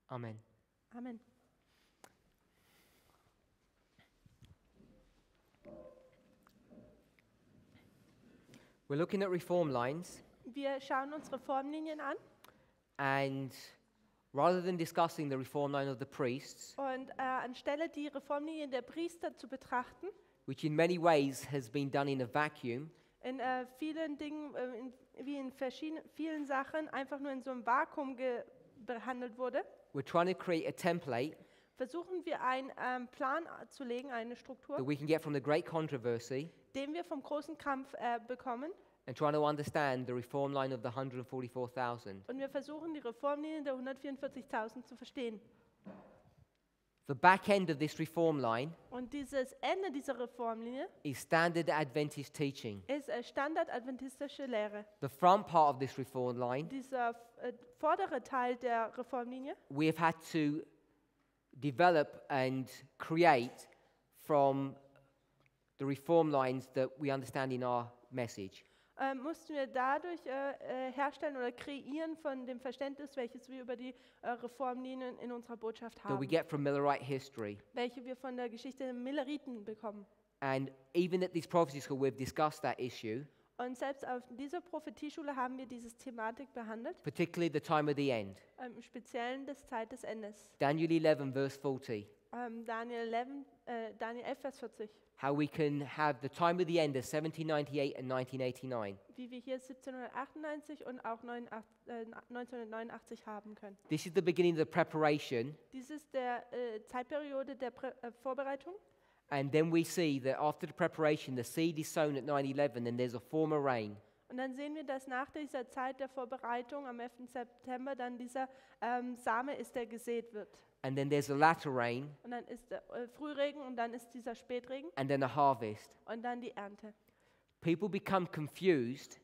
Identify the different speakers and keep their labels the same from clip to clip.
Speaker 1: Amen.
Speaker 2: Amen.
Speaker 1: We're looking at reform lines,
Speaker 2: Wir schauen uns Reformlinien an
Speaker 1: and rather than discussing the reform line of the priests,
Speaker 2: und anstelle die Reformlinien der Priester zu betrachten,
Speaker 1: which in many ways has been done in a vacuum,
Speaker 2: in vielen Dingen, wie in vielen Sachen, einfach nur in so einem Vakuum behandelt wurde,
Speaker 1: we're trying to create a template
Speaker 2: versuchen wir einen Plan zu legen, eine Struktur,
Speaker 1: that we can get from the great controversy
Speaker 2: den wir vom großen Kampf bekommen.
Speaker 1: and trying to understand the reform line of the 144,000.
Speaker 2: Und wir versuchen, die Reformlinien der 144.000 zu verstehen.
Speaker 1: The back end of this reform line
Speaker 2: Und dieses Ende dieser Reformlinie
Speaker 1: is standard Adventist teaching.
Speaker 2: ist standardadventistische Lehre.
Speaker 1: The front part of this reform line,
Speaker 2: Dieser vordere Teil der Reformlinie,
Speaker 1: we have had to develop and create from the reform lines that we understand in our message.
Speaker 2: mussten wir dadurch herstellen oder kreieren von dem Verständnis, welches wir über die Reformlinien in unserer Botschaft
Speaker 1: That we
Speaker 2: haben,
Speaker 1: get from Millerite history.
Speaker 2: welche wir von der Geschichte der Milleriten bekommen.
Speaker 1: And even at this prophecy school, we've discussed that issue,
Speaker 2: Und selbst auf dieser Prophetieschule haben wir diese Thematik behandelt,
Speaker 1: particularly the time of the end.
Speaker 2: im Speziellen des Zeit des Endes.
Speaker 1: Daniel 11, verse 40.
Speaker 2: Daniel 11, Vers 40.
Speaker 1: How we can have the time of the end of 1798 and 1989.
Speaker 2: Wie wir hier 1798 und auch 1989 haben können.
Speaker 1: This is the beginning of the preparation,
Speaker 2: Dies ist der Zeitperiode der Vorbereitung.
Speaker 1: and then we see that after the preparation, the seed is sown at 9/11, and there's a former rain.
Speaker 2: Und dann sehen wir, dass nach dieser Zeit der Vorbereitung am 11. September dann dieser Same ist, der gesät wird.
Speaker 1: And then there's a latter rain,
Speaker 2: Und dann ist der Frühregen und dann ist dieser Spätregen
Speaker 1: and then a harvest.
Speaker 2: und dann die Ernte.
Speaker 1: People become confused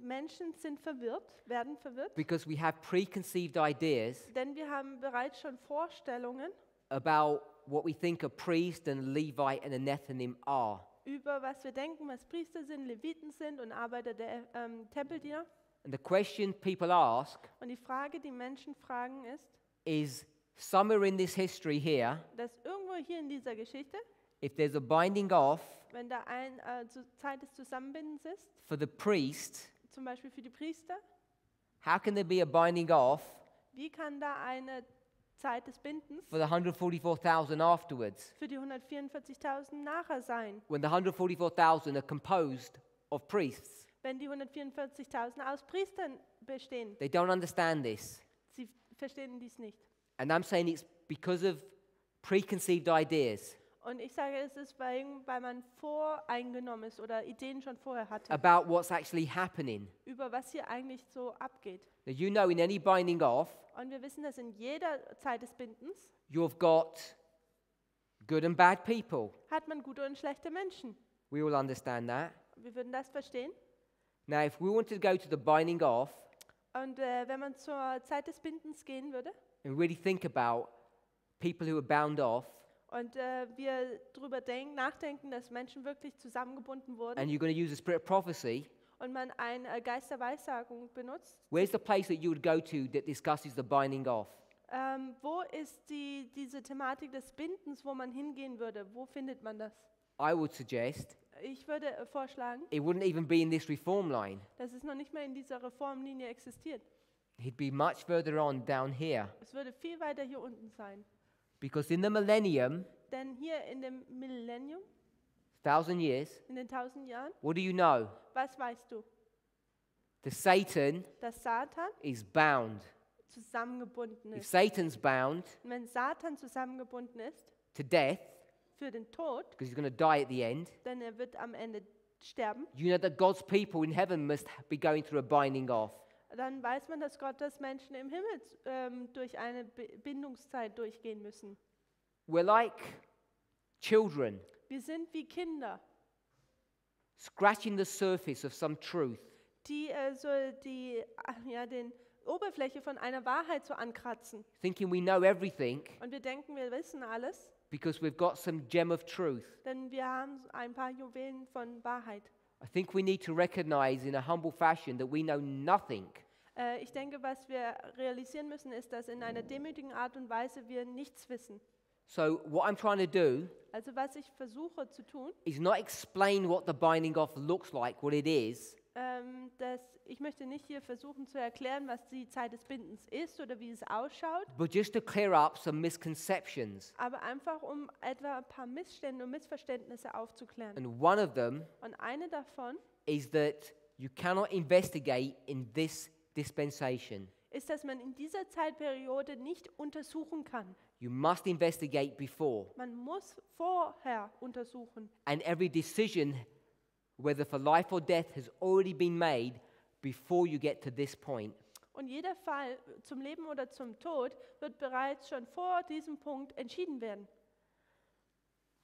Speaker 2: Menschen sind verwirrt, werden verwirrt,
Speaker 1: because we have preconceived ideas
Speaker 2: denn wir haben bereits schon Vorstellungen
Speaker 1: about what we think a priest and a Levite and a Nethinim are.
Speaker 2: über was wir denken, was Priester sind, Leviten sind und Arbeiter der Tempeldiener.
Speaker 1: And the question people ask
Speaker 2: Und die Frage, die Menschen fragen,
Speaker 1: is, somewhere in this history here,
Speaker 2: dass irgendwo hier in dieser Geschichte,
Speaker 1: if there's a binding off
Speaker 2: wenn da Zeit des Zusammenbindens ist,
Speaker 1: for the priest,
Speaker 2: zum Beispiel für die Priester,
Speaker 1: how can there be a binding off
Speaker 2: wie kann da eine Zeit des Bindens
Speaker 1: for the 144,000 afterwards,
Speaker 2: für die 144.000 nachher sein,
Speaker 1: when the 144,000 are composed of priests?
Speaker 2: wenn die 144.000 aus Priestern bestehen?
Speaker 1: They don't understand this.
Speaker 2: Sie verstehen dies nicht.
Speaker 1: And I'm saying it's because of preconceived ideas
Speaker 2: Und ich sage, es ist, weil man voreingenommen ist oder Ideen schon vorher hatte,
Speaker 1: about what's actually happening.
Speaker 2: über was hier eigentlich so abgeht.
Speaker 1: Now, you know, in any binding off,
Speaker 2: Und wir wissen, dass in jeder Zeit des Bindens
Speaker 1: you've got good and bad people.
Speaker 2: hat man gute und schlechte Menschen.
Speaker 1: We all understand that.
Speaker 2: Wir würden das verstehen.
Speaker 1: Now, if we wanted to go to the binding off
Speaker 2: Und wenn man zur Zeit des Bindens gehen würde
Speaker 1: and really think about people who are bound off,
Speaker 2: und wir darüber nachdenken, dass Menschen wirklich zusammengebunden wurden
Speaker 1: and you're going to use the spirit of prophecy,
Speaker 2: und man einen Geist der Weissagung benutzt,
Speaker 1: where's the place that you would go to that discusses the binding off?
Speaker 2: wo ist diese Thematik des Bindens, wo man hingehen würde? Wo findet man das?
Speaker 1: I would suggest
Speaker 2: Ich würde vorschlagen,
Speaker 1: it wouldn't even be in this reform line.
Speaker 2: dass es noch nicht mehr in dieser Reformlinie existiert.
Speaker 1: It'd be much further on down here.
Speaker 2: Es würde viel weiter hier unten sein.
Speaker 1: Because in the millennium,
Speaker 2: Denn hier in dem Millennium,
Speaker 1: 1,000 years,
Speaker 2: in den 1000 Jahren,
Speaker 1: what do you know?
Speaker 2: was weißt du?
Speaker 1: The Satan
Speaker 2: Dass Satan
Speaker 1: is bound.
Speaker 2: zusammengebunden
Speaker 1: If
Speaker 2: ist.
Speaker 1: Satan's bound
Speaker 2: Und wenn Satan zusammengebunden ist
Speaker 1: to death,
Speaker 2: für den Tod,
Speaker 1: because he's going to die at the end,
Speaker 2: denn er wird am Ende sterben,
Speaker 1: you know that God's people in heaven must be going through a binding off.
Speaker 2: dann weiß man, dass Gottes Menschen im Himmel durch eine Bindungszeit durchgehen müssen.
Speaker 1: We're like children
Speaker 2: Wir sind wie Kinder,
Speaker 1: scratching the surface of some truth,
Speaker 2: die den Oberfläche von einer Wahrheit so ankratzen.
Speaker 1: thinking we know everything
Speaker 2: Und wir denken, wir wissen alles,
Speaker 1: because we've got some gem of truth.
Speaker 2: denn wir haben ein paar Juwelen von Wahrheit.
Speaker 1: I think we need to recognize in a humble fashion that we know nothing
Speaker 2: Ich denke, was wir realisieren müssen, ist, dass in einer demütigen Art und Weise wir nichts wissen.
Speaker 1: So what I'm trying to do
Speaker 2: Also was ich versuche zu tun,
Speaker 1: is not explain what the binding off looks like, what it is,
Speaker 2: ich möchte nicht hier versuchen zu erklären, was die Zeit des Bindens ist oder wie es ausschaut,
Speaker 1: but just to clear up some misconceptions.
Speaker 2: aber einfach um etwa ein paar Missstände und Missverständnisse aufzuklären.
Speaker 1: And one of them
Speaker 2: Und eine davon
Speaker 1: is that you cannot investigate in this dispensation.
Speaker 2: ist, dass man in dieser Zeitperiode nicht untersuchen kann.
Speaker 1: You must investigate before.
Speaker 2: Man muss vorher untersuchen.
Speaker 1: And every decision, whether for life or death, has already been made before you get to this point.
Speaker 2: Und jeder Fall zum Leben oder zum Tod wird bereits schon vor diesem Punkt entschieden werden.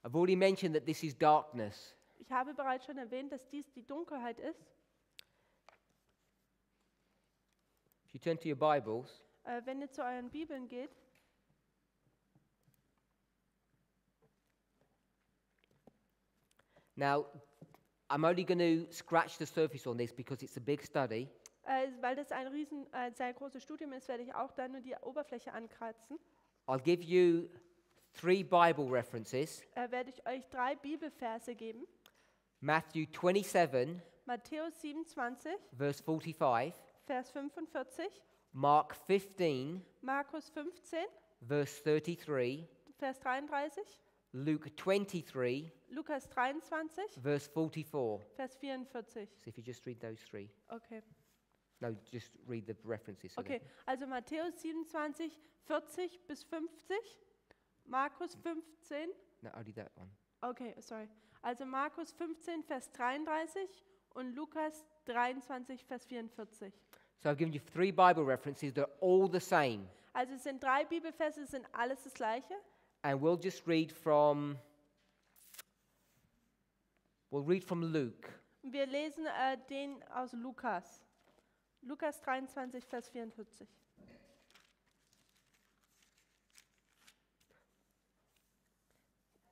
Speaker 1: I've already mentioned that this is darkness.
Speaker 2: Ich habe bereits schon erwähnt, dass dies die Dunkelheit ist.
Speaker 1: If you turn to your Bibles,
Speaker 2: Wenn ihr zu euren Bibeln geht,
Speaker 1: now I'm only going to scratch the surface on this because it's a big study.
Speaker 2: weil das ein sehr großes Studium ist, werde ich auch da nur die Oberfläche ankratzen.
Speaker 1: I'll give you 3 Bible references.
Speaker 2: Werde ich euch 3 Bibelverse geben.
Speaker 1: Matthew 27,
Speaker 2: Matthäus 27,
Speaker 1: verse 45.
Speaker 2: Vers 45,
Speaker 1: Mark 15,
Speaker 2: Markus 15,
Speaker 1: verse 33.
Speaker 2: Vers 33,
Speaker 1: Luke 23,
Speaker 2: Lukas 23,
Speaker 1: verse 44.
Speaker 2: Vers 44.
Speaker 1: So if you just read those 3.
Speaker 2: Okay.
Speaker 1: No, just read the references. So
Speaker 2: Okay, also Matthäus 27, 40 bis 50, Markus 15,
Speaker 1: No, only that one.
Speaker 2: okay, sorry. Also Markus 15, Vers 33 und Lukas 23, Vers 44.
Speaker 1: So I've given you 3 Bible references. They're all the same.
Speaker 2: Also es sind 3 Bibelverse, es sind alles das Gleiche.
Speaker 1: And we'll read from Luke.
Speaker 2: Wir lesen den aus Lukas. Lukas 23, Vers 44.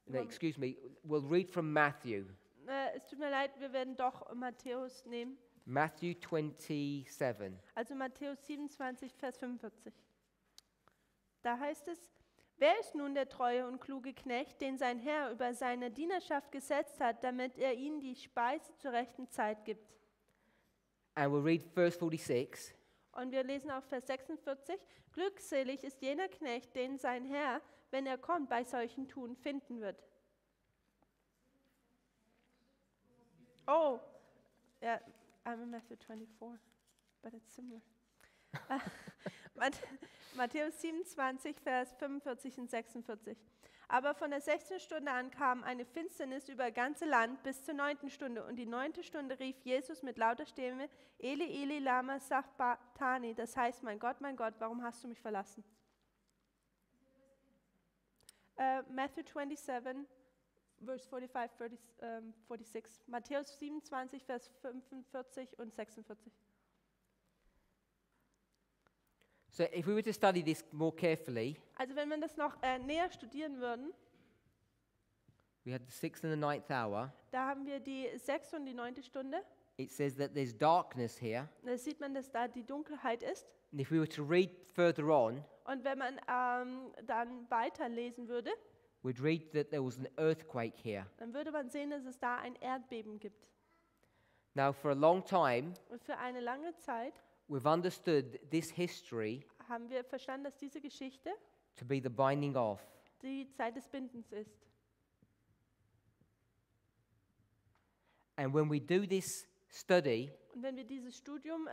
Speaker 1: No, excuse me. We'll read from Matthew.
Speaker 2: Es tut mir leid, wir werden doch Matthäus nehmen.
Speaker 1: Matthew 27.
Speaker 2: Also Matthäus 27, Vers 45. Da heißt es, wer ist nun der treue und kluge Knecht, den sein Herr über seine Dienerschaft gesetzt hat, damit er ihnen die Speise zur rechten Zeit gibt?
Speaker 1: And we'll read verse 46.
Speaker 2: Und wir lesen auch Vers 46. Glückselig ist jener Knecht, den sein Herr, wenn er kommt, bei solchen Tun finden wird. Oh, ja, I'm in Matthew 24, but it's similar. Matthäus 27, Vers 45 und 46. Aber von der 16. Stunde an kam eine Finsternis über das ganze Land bis zur 9. Stunde. Und die 9. Stunde rief Jesus mit lauter Stimme, Eli, Eli, lama sabachthani. Das heißt, mein Gott, warum hast du mich verlassen? Matthew 27, Vers 45, 46. Matthäus 27, Vers 45 und 46.
Speaker 1: So if we were to study this more carefully,
Speaker 2: Also wenn wir das noch näher studieren würden,
Speaker 1: we had the 6th and the 9th hour.
Speaker 2: da haben wir die 6. und die 9. Stunde.
Speaker 1: It says that there's darkness here.
Speaker 2: Da sieht man, dass da die Dunkelheit ist.
Speaker 1: And if we were to read further on,
Speaker 2: Und wenn man dann weiterlesen würde,
Speaker 1: we'd read that there was an earthquake here.
Speaker 2: dann würde man sehen, dass es da ein Erdbeben gibt.
Speaker 1: Now, for a long time,
Speaker 2: Und für eine lange Zeit
Speaker 1: we've understood this history
Speaker 2: haben wir verstanden, dass diese Geschichte
Speaker 1: to be the binding of.
Speaker 2: die Zeit des Bindens ist.
Speaker 1: And when we do this study,
Speaker 2: Und wenn wir dieses Studium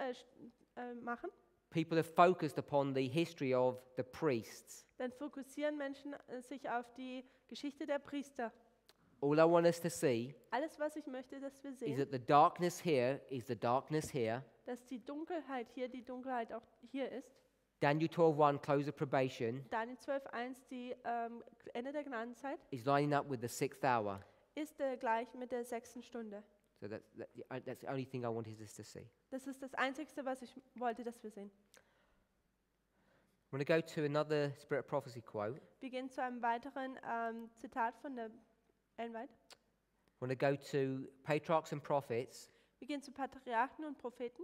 Speaker 2: machen,
Speaker 1: people are focused upon the history of the priests.
Speaker 2: dann fokussieren Menschen sich auf die Geschichte der Priester.
Speaker 1: All I want us to see
Speaker 2: Alles, was ich möchte, dass wir
Speaker 1: is
Speaker 2: sehen,
Speaker 1: that the darkness here is the darkness here.
Speaker 2: dass die Dunkelheit hier, die Dunkelheit auch hier ist.
Speaker 1: Daniel 12:1, close of probation,
Speaker 2: Daniel 12,1, die Ende der Gnadenzeit,
Speaker 1: is lining up with the 6th hour.
Speaker 2: ist gleich mit der 6. Stunde.
Speaker 1: So that's the only thing I wanted us to see.
Speaker 2: Das ist das Einzige, was ich wollte, dass wir sehen.
Speaker 1: I'm going to go to another Spirit of Prophecy quote.
Speaker 2: Wir gehen zu einem weiteren Zitat von der Ellen White.
Speaker 1: I'm going to go to Patriarchs and Prophets,
Speaker 2: Wir gehen zu Patriarchen und Propheten,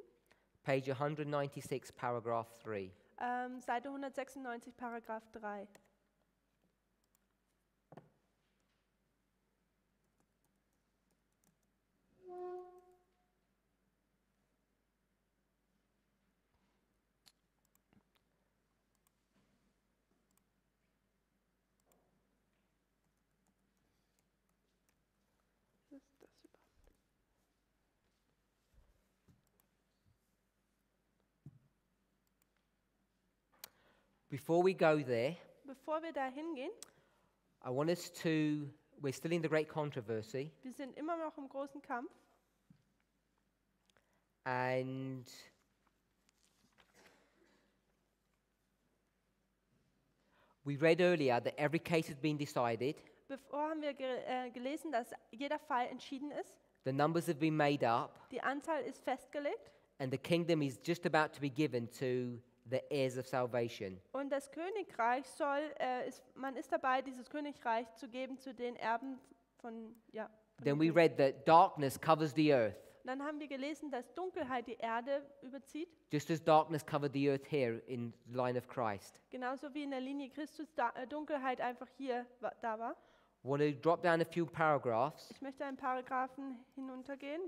Speaker 1: Page 196, paragraph 3.
Speaker 2: Seite 196, Paragraph 3. Was ist das überhaupt?
Speaker 1: Before we go there,
Speaker 2: Bevor wir da hingehen,
Speaker 1: I want us to, we're still in the great controversy,
Speaker 2: wir sind immer noch im großen Kampf.
Speaker 1: and we read earlier that every case has been decided,
Speaker 2: Bevor haben wir gelesen, dass jeder Fall entschieden ist.
Speaker 1: the numbers have been made up,
Speaker 2: Die Anzahl ist festgelegt
Speaker 1: and the kingdom is just about to be given to the heirs of salvation.
Speaker 2: und das Königreich man ist dabei, dieses Königreich zu geben zu den Erben von, ja. Von
Speaker 1: Then
Speaker 2: dem
Speaker 1: we
Speaker 2: König.
Speaker 1: read that darkness covers the earth,
Speaker 2: Dann haben wir gelesen, dass Dunkelheit die Erde überzieht,
Speaker 1: just as darkness covered the earth here in the line of Christ.
Speaker 2: genauso wie in der Linie Christus Dunkelheit einfach hier da war.
Speaker 1: I want to drop down a few paragraphs.
Speaker 2: Ich möchte einen Paragraphen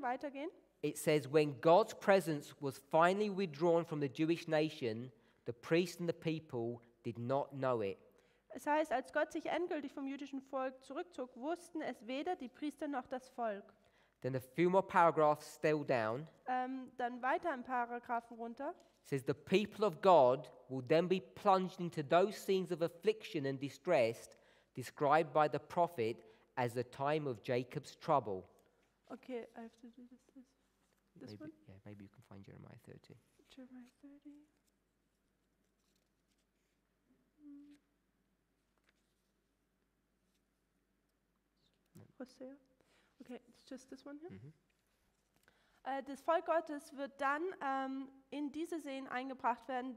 Speaker 2: weitergehen.
Speaker 1: It says, when God's presence was finally withdrawn from the Jewish nation, the priests and the people did not know it.
Speaker 2: Es heißt, als Gott sich endgültig vom jüdischen Volk zurückzog, wussten es weder die Priester noch das Volk.
Speaker 1: Then a few more paragraphs still down.
Speaker 2: Dann weiter im Paragraphen runter.
Speaker 1: It says, the people of God will then be plunged into those scenes of affliction and distress described by the prophet as the time of Jacob's trouble.
Speaker 2: Okay, I have to do this
Speaker 1: Maybe,
Speaker 2: one?
Speaker 1: yeah, maybe you can find Jeremiah 30.
Speaker 2: Jeremiah 30. Hosea. Okay, it's just this one here. Das Volk Gottes wird dann in diese Szenen eingebracht werden,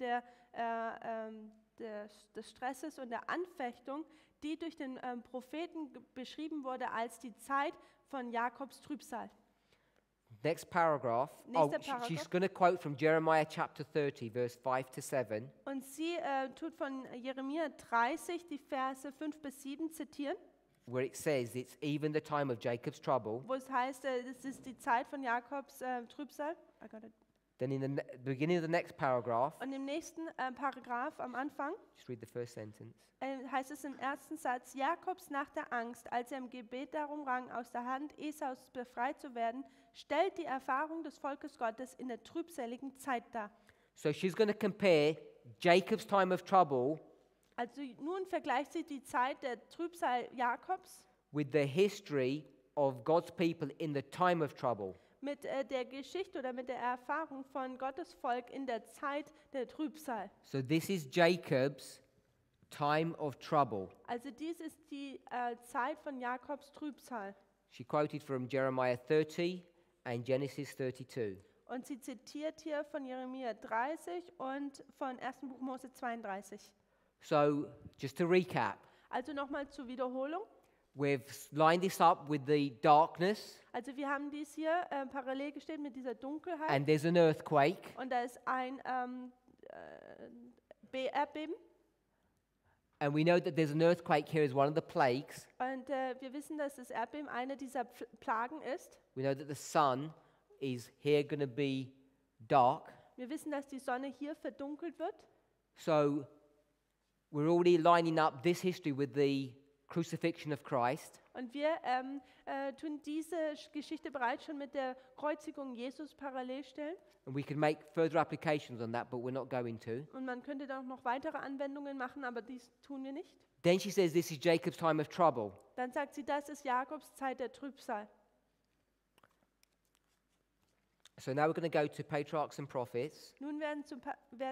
Speaker 2: des Stresses und der Anfechtung, die durch den Propheten beschrieben wurde als die Zeit von Jakobs Trübsal.
Speaker 1: Next paragraph.
Speaker 2: Nächster
Speaker 1: She's
Speaker 2: Paragraph.
Speaker 1: going to quote from Jeremiah chapter 30, verse 5 to 7.
Speaker 2: Und sie tut von Jeremia 30 die Verse 5 bis 7 zitieren,
Speaker 1: Where it says it's even the time of Jacob's trouble.
Speaker 2: wo es heißt, es ist die Zeit von Jakobs Trübsal. I got it.
Speaker 1: Then in the beginning of the next paragraph,
Speaker 2: Und im nächsten Paragraph am Anfang
Speaker 1: just read the first sentence.
Speaker 2: heißt es im ersten Satz, Jakobs nach der Angst, als er im Gebet darum rang, aus der Hand Esaus befreit zu werden, stellt die Erfahrung des Volkes Gottes in der trübseligen Zeit dar.
Speaker 1: So she's going to compare Jacob's time of trouble
Speaker 2: Also nun vergleicht sie die Zeit der Trübsal Jakobs
Speaker 1: with the history of God's people in the time of trouble.
Speaker 2: mit der Geschichte oder mit der Erfahrung von Gottes Volk in der Zeit der Trübsal.
Speaker 1: So this is Jacob's time of trouble.
Speaker 2: Also dies ist die Zeit von Jakobs Trübsal.
Speaker 1: She quoted from Jeremiah 30 and Genesis 32.
Speaker 2: Und sie zitiert hier von Jeremia 30 und von 1. Buch Mose 32.
Speaker 1: So just to recap,
Speaker 2: Also nochmal zur Wiederholung.
Speaker 1: we've lined this up with the darkness,
Speaker 2: Also wir haben dies hier parallel gestellt mit dieser Dunkelheit.
Speaker 1: and there's an earthquake,
Speaker 2: Und da ist ein Erdbeben.
Speaker 1: and we know that there's an earthquake here as one of the plagues.
Speaker 2: Und wir wissen, dass das Erdbeben eine dieser Plagen ist.
Speaker 1: We know that the sun is here going to be dark.
Speaker 2: Wir wissen, dass die Sonne hier verdunkelt wird.
Speaker 1: So we're already lining up this history with the crucifixion of Christ.
Speaker 2: Und wir tun diese Geschichte bereits schon mit der Kreuzigung Jesus parallel stellen.
Speaker 1: And we can make further applications on that, but we're not going to.
Speaker 2: Und man könnte da noch weitere Anwendungen machen, aber dies tun wir nicht.
Speaker 1: Then she says this is Jacob's time of trouble.
Speaker 2: Dann sagt sie, das ist Jakobs Zeit der Trübsal.
Speaker 1: So now we're going to go to patriarchs and prophets,
Speaker 2: Nun werden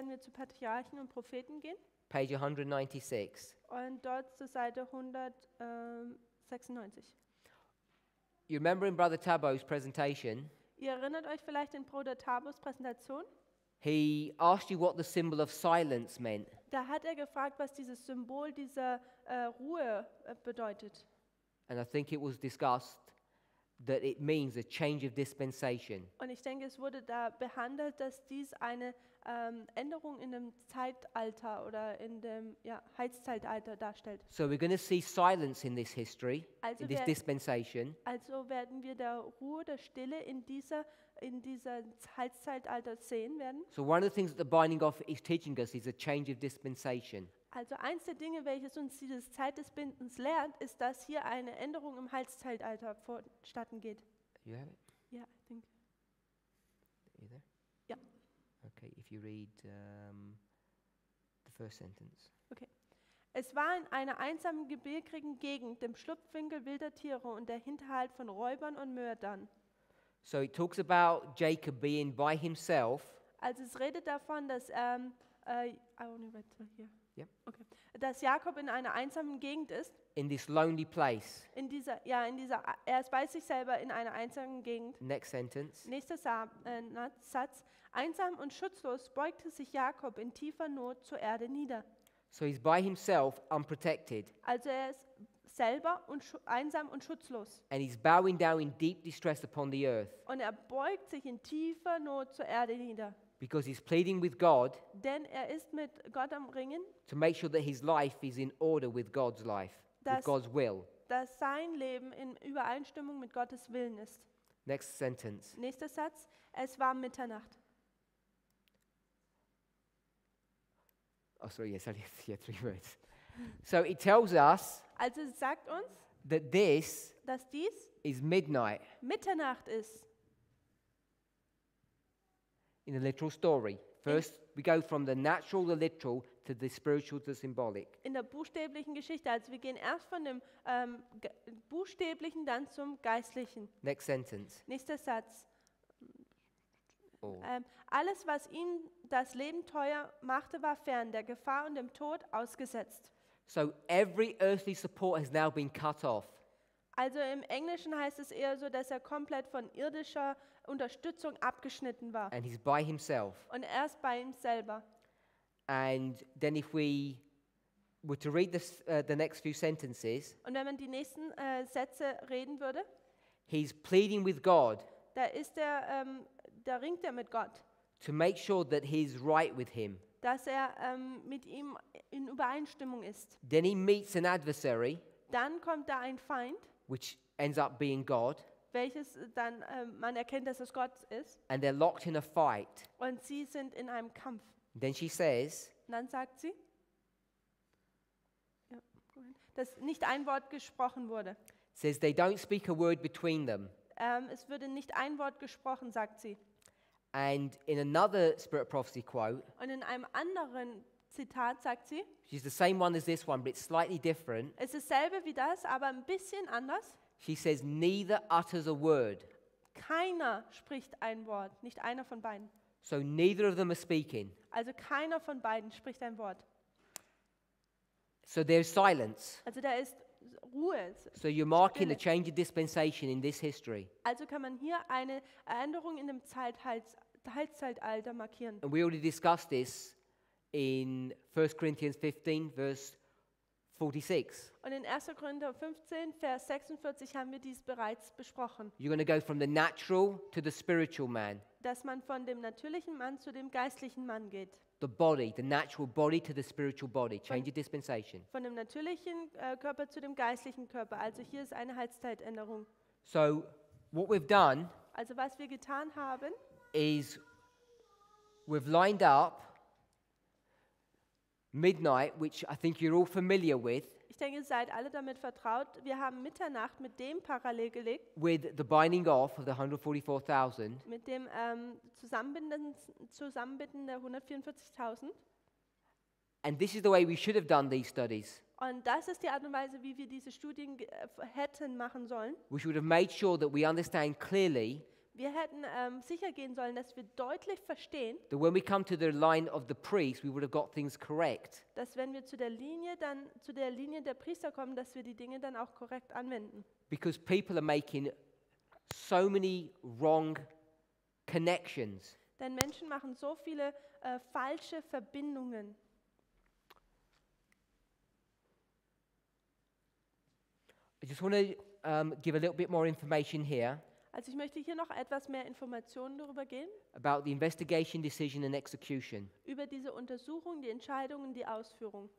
Speaker 2: wir zu Patriarchen und Propheten gehen
Speaker 1: page 196.
Speaker 2: und dort zur Seite 196.
Speaker 1: You remember in Brother Tabo's presentation,
Speaker 2: Ihr erinnert euch vielleicht in Bruder Tabos Präsentation?
Speaker 1: he asked you what the symbol of silence meant.
Speaker 2: Da hat er gefragt, was dieses Symbol dieser Ruhe bedeutet.
Speaker 1: And I think it was discussed that it means a change of dispensation.
Speaker 2: Und ich denke, es wurde da behandelt, dass dies eine Änderung in dem Zeitalter oder in dem Heilszeitalter darstellt.
Speaker 1: So we're going to see silence in this history,
Speaker 2: Also
Speaker 1: in this dispensation.
Speaker 2: Also werden wir der Ruhe, der Stille in dieser Heilszeitalter sehen werden.
Speaker 1: So one of the things that the binding off is teaching us is a change of dispensation.
Speaker 2: Also eins der Dinge, welches uns dieses Zeit des Bindens lehrt, ist, dass hier eine Änderung im Heilszeitalter vonstatten geht.
Speaker 1: You have it?
Speaker 2: Ja, ich denke.
Speaker 1: You there?
Speaker 2: Ja.
Speaker 1: Okay, if you read the first sentence.
Speaker 2: Okay. Es war in einer einsamen, gebirgigen Gegend, dem Schlupfwinkel wilder Tiere und der Hinterhalt von Räubern und Mördern.
Speaker 1: So it talks about Jacob being by himself.
Speaker 2: Also es redet davon, dass I only read to here.
Speaker 1: Yep.
Speaker 2: Okay. Dass Jakob in einer einsamen Gegend ist.
Speaker 1: In this lonely place.
Speaker 2: Er ist bei sich selber in einer einsamen Gegend.
Speaker 1: Next sentence.
Speaker 2: Nächster Satz. Einsam und schutzlos beugte sich Jakob in tiefer Not zur Erde nieder.
Speaker 1: So he's by himself, unprotected.
Speaker 2: Also er ist selber einsam und schutzlos.
Speaker 1: And he's bowing down in deep distress upon the earth.
Speaker 2: Und er beugt sich in tiefer Not zur Erde nieder.
Speaker 1: Because he's pleading with God.
Speaker 2: Denn er ist mit Gott am Ringen.
Speaker 1: To make sure that his life is in order with God's life, with God's will.
Speaker 2: Dass sein Leben in Übereinstimmung mit Gottes Willen ist.
Speaker 1: Next sentence.
Speaker 2: Nächster Satz. Es war Mitternacht.
Speaker 1: Oh, sorry, yes, only 3 words. So it tells us
Speaker 2: Also es sagt uns,
Speaker 1: that this
Speaker 2: dass dies
Speaker 1: is midnight
Speaker 2: Mitternacht ist.
Speaker 1: in the literal story. First, we go from the natural, the literal, to the spiritual, the symbolic.
Speaker 2: In der buchstäblichen Geschichte. Also wir gehen erst von dem buchstäblichen, dann zum geistlichen.
Speaker 1: Next sentence.
Speaker 2: Nächster Satz.
Speaker 1: Oh.
Speaker 2: Alles, was ihm das Leben teuer machte, war fern, der Gefahr und dem Tod ausgesetzt.
Speaker 1: So every earthly support has now been cut off.
Speaker 2: Also im Englischen heißt es eher so, dass er komplett von irdischer Unterstützung abgeschnitten war.
Speaker 1: And he's by himself.
Speaker 2: Und er ist bei ihm selber.
Speaker 1: And then if we were to read the next few sentences,
Speaker 2: Und wenn man die nächsten Sätze reden würde,
Speaker 1: he's pleading with God
Speaker 2: da ringt er mit Gott,
Speaker 1: to make sure that he's right with him.
Speaker 2: dass er mit ihm in Übereinstimmung ist.
Speaker 1: Then he meets an adversary,
Speaker 2: Dann kommt da ein Feind,
Speaker 1: which ends up being God,
Speaker 2: welches dann man erkennt, dass es Gott ist.
Speaker 1: and they're locked in a fight.
Speaker 2: Und sie sind in einem Kampf.
Speaker 1: Then she says,
Speaker 2: Und dann sagt sie, dass nicht ein Wort gesprochen wurde.
Speaker 1: says they don't speak a word between them.
Speaker 2: Es würde nicht ein Wort gesprochen, sagt sie.
Speaker 1: And in another Spirit of Prophecy quote,
Speaker 2: Und in einem anderen Zitat sagt sie,
Speaker 1: she's the same one as this one, but it's slightly different.
Speaker 2: es ist dasselbe wie das, aber ein bisschen anders.
Speaker 1: She says, neither utters a word.
Speaker 2: Keiner spricht ein Wort, nicht einer von beiden.
Speaker 1: So neither of them are speaking.
Speaker 2: Also keiner von beiden spricht ein Wort.
Speaker 1: So there's silence.
Speaker 2: Also da ist Ruhe.
Speaker 1: So you're marking a change of dispensation in this history.
Speaker 2: Also kann man hier eine Änderung in dem Heilszeitalter markieren.
Speaker 1: And we already discussed this in 1 Corinthians 15, verse 46.
Speaker 2: Und in 1. Korinther 15, Vers 46 haben wir dies bereits besprochen.
Speaker 1: You're going to go from the natural to the spiritual man.
Speaker 2: Dass man von dem natürlichen Mann zu dem geistlichen Mann geht.
Speaker 1: The body, the natural body to the spiritual body. Change of dispensation.
Speaker 2: Von dem natürlichen Körper zu dem geistlichen Körper. Also hier ist eine Heilszeitänderung.
Speaker 1: So what we've done
Speaker 2: Also was wir getan haben,
Speaker 1: is we've lined up midnight, which I think you're all familiar with,
Speaker 2: ich denke, ihr seid alle damit vertraut, wir haben Mitternacht mit dem parallel gelegt,
Speaker 1: with the binding off of the 144,000.
Speaker 2: mit dem Zusammenbinden der 144.000.
Speaker 1: And this is the way we should have done these studies.
Speaker 2: Und das ist die Art und Weise, wie wir diese Studien hätten machen sollen.
Speaker 1: We should have made sure that we understand clearly
Speaker 2: Wir hätten sicher gehen sollen, dass wir deutlich verstehen,
Speaker 1: that when we come to the line of the priest, we would have got things correct.
Speaker 2: dass wenn wir zu der Linie der Priester kommen, dass wir die Dinge dann auch korrekt anwenden.
Speaker 1: Because people are making so many wrong connections.
Speaker 2: Denn Menschen machen so viele falsche Verbindungen.
Speaker 1: I just want to give a little bit more information here
Speaker 2: Also ich möchte hier noch etwas mehr Informationen darüber geben,
Speaker 1: about the investigation, decision, and execution.
Speaker 2: über diese Untersuchung, die Entscheidung und die Ausführung.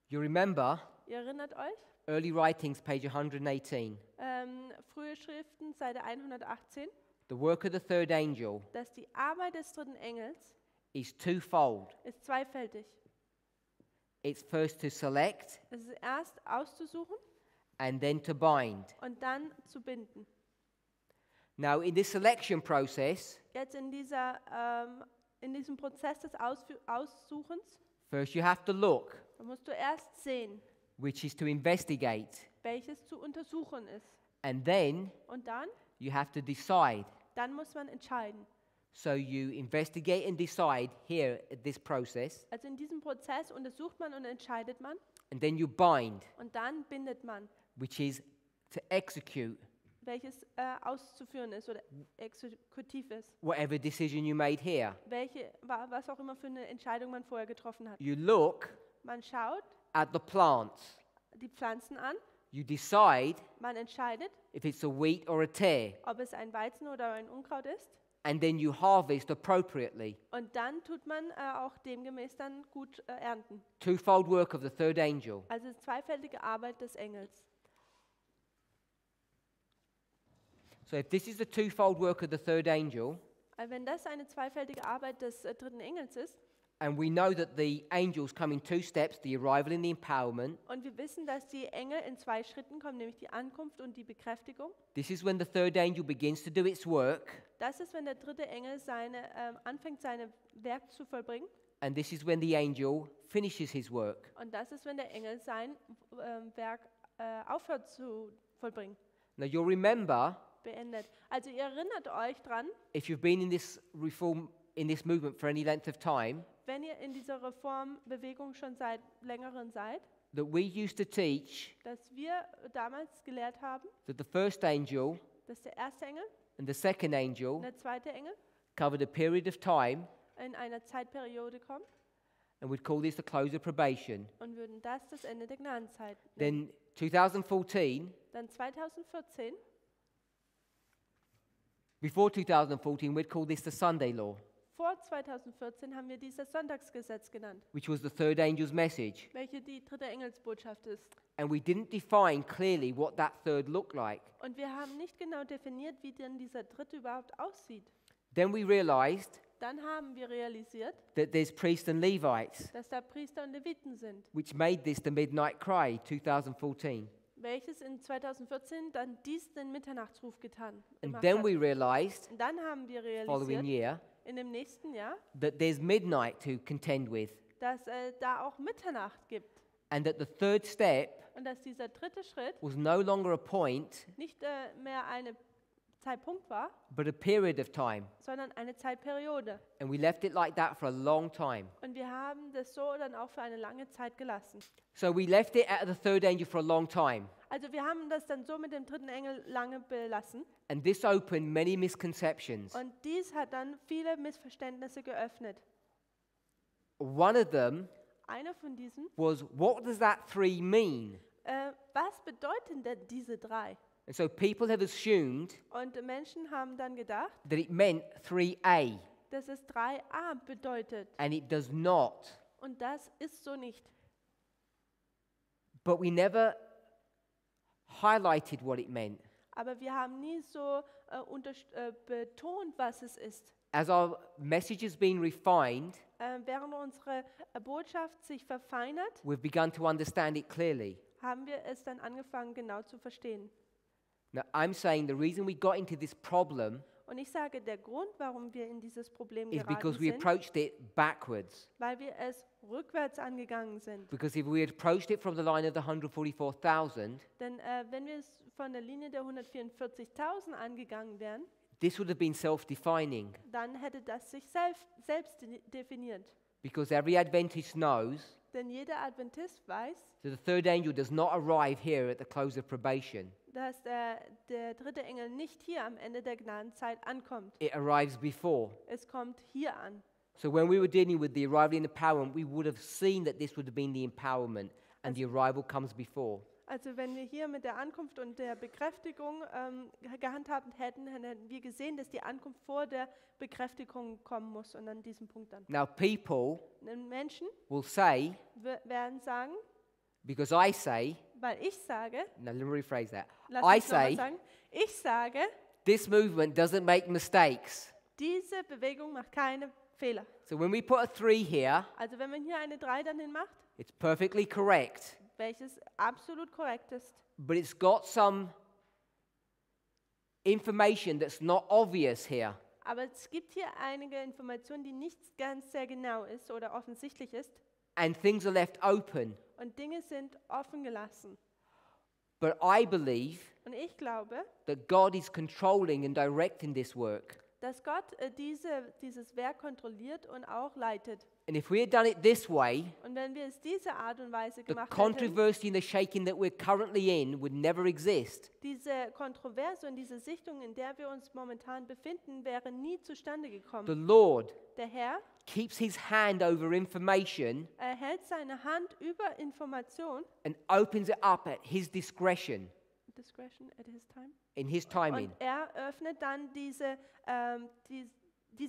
Speaker 1: You remember
Speaker 2: Ihr erinnert euch?
Speaker 1: early writings, page 118.
Speaker 2: Frühe Schriften, Seite 118,
Speaker 1: The work of the third angel
Speaker 2: dass die Arbeit des dritten Engels
Speaker 1: is twofold.
Speaker 2: ist zweifältig.
Speaker 1: It's first to select
Speaker 2: Es ist erst auszusuchen
Speaker 1: and then to bind.
Speaker 2: und dann zu binden.
Speaker 1: Now, in this selection process,
Speaker 2: Jetzt in diesem Prozess des Aussuchens,
Speaker 1: first you have to look,
Speaker 2: da musst du erst sehen,
Speaker 1: which is to investigate,
Speaker 2: welches zu untersuchen ist.
Speaker 1: and then
Speaker 2: Und dann
Speaker 1: you have to decide.
Speaker 2: muss man entscheiden.
Speaker 1: So you investigate and decide here at this process,
Speaker 2: Also in diesem Prozess untersucht man und entscheidet man
Speaker 1: and then you bind,
Speaker 2: und dann bindet man,
Speaker 1: which is to execute
Speaker 2: welches auszuführen ist oder exekutiv ist.
Speaker 1: whatever decision you made here.
Speaker 2: Was auch immer für eine Entscheidung man vorher getroffen hat.
Speaker 1: You look
Speaker 2: Man schaut
Speaker 1: at the plants.
Speaker 2: die Pflanzen an,
Speaker 1: You decide
Speaker 2: man entscheidet,
Speaker 1: if it's a wheat or a tare,
Speaker 2: ob es ein Weizen oder ein Unkraut ist.
Speaker 1: and then you harvest appropriately.
Speaker 2: Und dann tut man auch demgemäß dann gut ernten.
Speaker 1: Twofold work of the third angel.
Speaker 2: Also zweifältige Arbeit des Engels.
Speaker 1: So if this is the twofold work of the third angel,
Speaker 2: Wenn das eine zweifältige Arbeit des dritten Engels ist,
Speaker 1: and we know that the angels come in two steps, the arrival and the empowerment,
Speaker 2: und wir wissen, dass die Engel in 2 Schritten kommen, nämlich die Ankunft und die Bekräftigung.
Speaker 1: this is when the third angel begins to do its work,
Speaker 2: Das ist, wenn der dritte Engel anfängt, sein Werk zu vollbringen.
Speaker 1: and this is when the angel finishes his work.
Speaker 2: Und das ist, wenn der Engel sein Werk aufhört zu vollbringen,
Speaker 1: Now you'll remember,
Speaker 2: beendet. Also ihr erinnert euch dran,
Speaker 1: if you've been in this movement for any length of time,
Speaker 2: wenn ihr in dieser Reformbewegung schon seit längerem seid,
Speaker 1: that we used to teach
Speaker 2: dass wir damals gelehrt haben,
Speaker 1: that the first angel
Speaker 2: dass der erste Engel
Speaker 1: and the second
Speaker 2: und
Speaker 1: angel
Speaker 2: der zweite Engel
Speaker 1: covered a period of time,
Speaker 2: in einer Zeitperiode kommen
Speaker 1: and we'd call this the close of probation.
Speaker 2: und würden das Ende der Gnadenzeit nennen.
Speaker 1: Then 2014,
Speaker 2: Dann 2014,
Speaker 1: before 2014, we'd call this the Sunday law,
Speaker 2: vor 2014 haben wir dieses Sonntagsgesetz genannt,
Speaker 1: which was the third angel's message.
Speaker 2: welche die dritte Engelsbotschaft ist.
Speaker 1: And we didn't define clearly what that third looked like.
Speaker 2: Und wir haben nicht genau definiert, wie denn dieser dritte überhaupt aussieht.
Speaker 1: Then we realized
Speaker 2: Dann haben wir realisiert,
Speaker 1: that there's priests and Levites,
Speaker 2: dass da Priester und Leviten sind,
Speaker 1: which made this the midnight cry, 2014.
Speaker 2: welches in 2014 dann den Mitternachtsruf
Speaker 1: And
Speaker 2: gemacht
Speaker 1: then
Speaker 2: hat.
Speaker 1: we realized,
Speaker 2: Und dann haben wir
Speaker 1: following
Speaker 2: realisiert,
Speaker 1: year,
Speaker 2: in dem nächsten Jahr,
Speaker 1: that there's midnight to contend with,
Speaker 2: dass da auch Mitternacht gibt.
Speaker 1: and that the third step
Speaker 2: Und dass dieser dritte Schritt
Speaker 1: was no longer a point,
Speaker 2: nicht mehr ein Zeitpunkt war,
Speaker 1: but a period of time.
Speaker 2: sondern eine Zeitperiode.
Speaker 1: And we left it like that for a long time.
Speaker 2: Und wir haben das so dann auch für eine lange Zeit gelassen.
Speaker 1: So we left it at the third angel for a long time.
Speaker 2: Also wir haben das dann so mit dem dritten Engel lange belassen.
Speaker 1: And this opened many misconceptions.
Speaker 2: Und dies hat dann viele Missverständnisse geöffnet.
Speaker 1: One of them
Speaker 2: Einer von diesen,
Speaker 1: was, what does that three mean?
Speaker 2: was bedeuten denn diese 3?
Speaker 1: And so people have assumed
Speaker 2: Und Menschen haben dann gedacht,
Speaker 1: that it meant 3A,
Speaker 2: dass es 3a bedeutet.
Speaker 1: and it does not.
Speaker 2: Und das ist so nicht.
Speaker 1: But we never highlighted what it meant.
Speaker 2: Aber wir haben nie so betont, was es ist.
Speaker 1: As our message has been refined,
Speaker 2: Während unsere Botschaft sich verfeinert,
Speaker 1: we've begun to understand it clearly.
Speaker 2: haben wir es dann angefangen, genau zu verstehen.
Speaker 1: Now, I'm saying the reason we got into this problem
Speaker 2: Und ich sage, der Grund, warum wir in dieses Problem
Speaker 1: is
Speaker 2: geraten
Speaker 1: because we
Speaker 2: sind,
Speaker 1: approached it backwards.
Speaker 2: weil wir es rückwärts angegangen sind.
Speaker 1: Because if we had approached it from the line of the 144,000,
Speaker 2: Denn wenn wir es von der Linie der 144.000 angegangen wären,
Speaker 1: this would have been self-defining.
Speaker 2: dann hätte das sich selbst definiert.
Speaker 1: Because every Adventist knows
Speaker 2: Denn jeder Adventist weiß,
Speaker 1: that the third angel does not arrive here at the close of probation.
Speaker 2: dass der dritte Engel nicht hier am Ende der Gnadenzeit ankommt.
Speaker 1: It arrives before.
Speaker 2: Es kommt hier an.
Speaker 1: So when we were dealing with the arrival and empowerment, we would have seen that this would have been the empowerment and the arrival comes before.
Speaker 2: Also wenn wir hier mit der Ankunft und der Bekräftigung gehandhabt hätten, hätten wir gesehen, dass die Ankunft vor der Bekräftigung kommen muss und an diesem Punkt dann.
Speaker 1: Now, people
Speaker 2: Menschen
Speaker 1: will say,
Speaker 2: werden sagen,
Speaker 1: because I say,
Speaker 2: weil ich sage,
Speaker 1: now let me rephrase that.
Speaker 2: lass
Speaker 1: I
Speaker 2: mich noch mal
Speaker 1: say,
Speaker 2: sagen, ich sage,
Speaker 1: this movement doesn't make mistakes.
Speaker 2: diese Bewegung macht keine Fehler.
Speaker 1: So when we put a 3 here,
Speaker 2: Also wenn man hier eine 3 dann hinmacht,
Speaker 1: it's perfectly correct.
Speaker 2: welches absolut korrekt ist,
Speaker 1: But it's got some information that's not obvious here.
Speaker 2: aber es gibt hier einige Informationen, die nicht ganz sehr genau ist oder offensichtlich ist
Speaker 1: And things are left open.
Speaker 2: und Dinge sind offen gelassen.
Speaker 1: But I believe
Speaker 2: Und ich glaube,
Speaker 1: that God is controlling and directing this work.
Speaker 2: dass Gott dieses Werk kontrolliert und auch leitet.
Speaker 1: And if we had done it this way,
Speaker 2: Und wenn wir es diese Art und Weise
Speaker 1: the
Speaker 2: gemacht hätten,
Speaker 1: controversy and the shaking that we're currently in would never exist.
Speaker 2: diese Kontroverse und diese Sichtung, in der wir uns momentan befinden, wäre nie zustande
Speaker 1: The
Speaker 2: gekommen.
Speaker 1: Lord
Speaker 2: Der Herr
Speaker 1: keeps his hand over information
Speaker 2: hält seine Hand über Information,
Speaker 1: and opens it up at his discretion,
Speaker 2: discretion at his time,
Speaker 1: in his timing.
Speaker 2: und er öffnet dann diese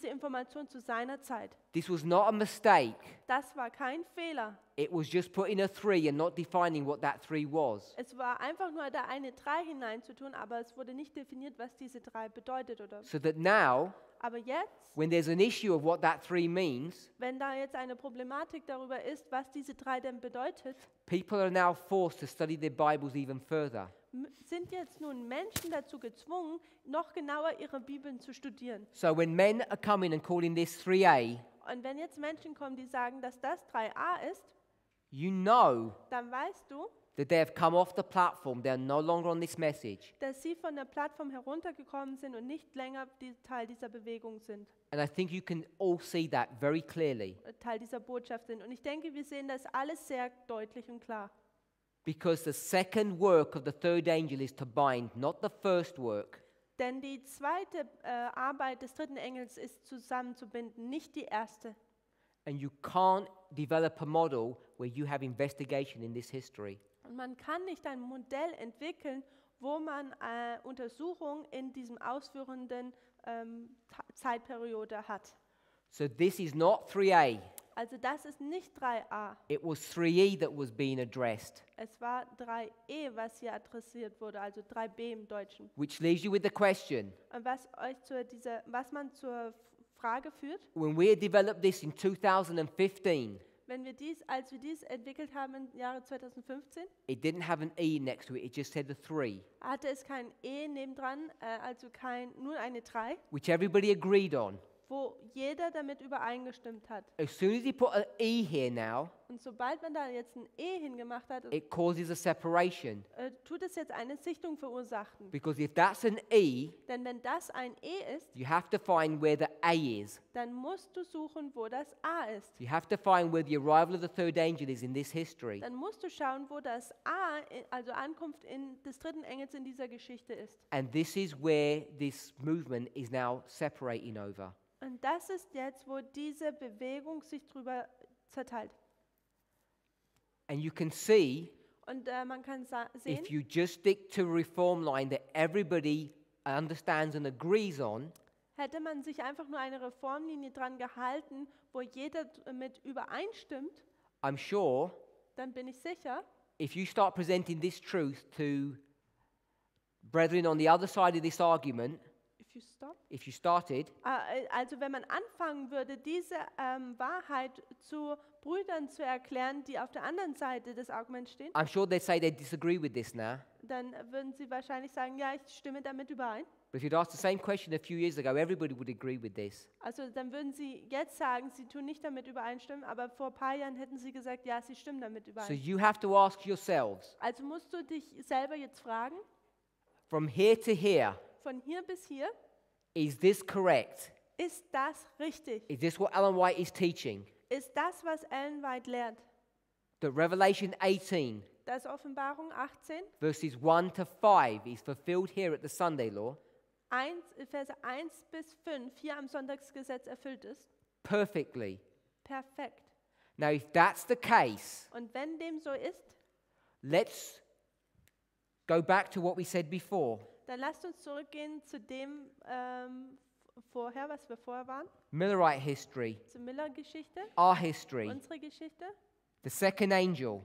Speaker 2: Information zu seiner Zeit.
Speaker 1: This was not a mistake.
Speaker 2: Das war kein Fehler.
Speaker 1: It was just putting a 3 and not defining what that 3 was.
Speaker 2: Es war einfach nur da eine 3 hineinzutun, aber es wurde nicht definiert, was diese 3 bedeutet.
Speaker 1: So that now,
Speaker 2: Aber jetzt,
Speaker 1: when there's an issue of what that 3 means,
Speaker 2: wenn da jetzt eine Problematik darüber ist, was diese 3 denn bedeutet,
Speaker 1: people are now forced to study their Bibles even further.
Speaker 2: sind jetzt nun Menschen dazu gezwungen, noch genauer ihre Bibeln zu studieren.
Speaker 1: So when men are coming and calling this 3a,
Speaker 2: Und wenn jetzt Menschen kommen, die sagen, dass das 3a ist,
Speaker 1: you know
Speaker 2: dann weißt du,
Speaker 1: that they have come off the platform. They're no longer on this message.
Speaker 2: dass sie von der Plattform heruntergekommen sind und nicht länger Teil dieser Bewegung sind,
Speaker 1: And I think you can all see that very clearly.
Speaker 2: Teil dieser Botschaft sind. Und ich denke, wir sehen das alles sehr deutlich und klar.
Speaker 1: Because the second work of the third angel is to bind, not the first work.
Speaker 2: Denn die zweite Arbeit des dritten Engels ist zusammenzubinden, nicht die erste.
Speaker 1: And you can't develop a model where you have investigation in this history.
Speaker 2: Und man kann nicht ein Modell entwickeln, wo man Untersuchung in diesem ausführenden Zeitperiode hat.
Speaker 1: So this is not 3a.
Speaker 2: Also das ist nicht 3a.
Speaker 1: It was 3e that was being addressed,
Speaker 2: Es war 3e, was hier adressiert wurde, also 3b im Deutschen.
Speaker 1: which leaves you with the question,
Speaker 2: Und was man zur Frage führt,
Speaker 1: when we developed this in 2015,
Speaker 2: als wir dies entwickelt haben im Jahre 2015,
Speaker 1: it didn't have an e next to it, it just said the 3,
Speaker 2: hatte es kein e nebendran, also nur eine 3,
Speaker 1: which everybody agreed on.
Speaker 2: wo jeder damit übereingestimmt hat.
Speaker 1: As soon as you put an e here now,
Speaker 2: Und sobald man da jetzt ein e hingemacht hat,
Speaker 1: it causes a separation.
Speaker 2: tut es jetzt eine Sichtung verursachen.
Speaker 1: Because if that's an e,
Speaker 2: Denn wenn das ein e ist,
Speaker 1: you have to find where the a is.
Speaker 2: dann musst du suchen, wo das a ist.
Speaker 1: You have to find where the arrival of the third angel is in this history.
Speaker 2: Dann musst du schauen, wo das a, also Ankunft des dritten Engels in dieser Geschichte ist.
Speaker 1: And this is where this movement is now separating over.
Speaker 2: Und das ist jetzt, wo diese Bewegung sich drüber zerteilt.
Speaker 1: And you can see,
Speaker 2: Und man kann sehen,
Speaker 1: if you just stick to a reform line that everybody understands and agrees on,
Speaker 2: hätte man sich einfach nur eine Reformlinie dran gehalten, wo jeder mit übereinstimmt,
Speaker 1: I'm sure
Speaker 2: dann bin ich sicher,
Speaker 1: if you start presenting this truth to brethren on the other side of this argument, if you started,
Speaker 2: also wenn man anfangen würde, diese Wahrheit zu Brüdern zu erklären, die auf der anderen Seite des Arguments stehen,
Speaker 1: I'm sure they'd say they disagree with this now.
Speaker 2: dann würden sie wahrscheinlich sagen, ja, ich stimme damit überein.
Speaker 1: But if you'd asked the same question a few years ago, everybody would agree with this.
Speaker 2: Also dann würden sie jetzt sagen, sie tun nicht damit übereinstimmen, aber vor ein paar Jahren hätten sie gesagt, ja, sie stimmen damit
Speaker 1: So
Speaker 2: überein.
Speaker 1: you have to ask yourselves,
Speaker 2: Also musst du dich selber jetzt fragen,
Speaker 1: from here to here,
Speaker 2: von hier bis hier,
Speaker 1: is this correct?
Speaker 2: ist das richtig?
Speaker 1: Is this what Ellen White is teaching?
Speaker 2: Ist das, was Ellen White lehrt?
Speaker 1: That Revelation 18,
Speaker 2: Dass Offenbarung 18,
Speaker 1: verses 1 to 5, is fulfilled here at the Sunday law
Speaker 2: Verse 1 bis 5 hier am Sonntagsgesetz erfüllt ist?
Speaker 1: perfectly.
Speaker 2: Perfekt.
Speaker 1: Now, if that's the case,
Speaker 2: Und wenn dem so ist,
Speaker 1: let's go back to what we said before.
Speaker 2: Dann lasst uns zurückgehen zu dem vorher, was wir vorher waren,
Speaker 1: Millerite history,
Speaker 2: zur Miller-Geschichte,
Speaker 1: our history,
Speaker 2: unsere Geschichte,
Speaker 1: the second angel.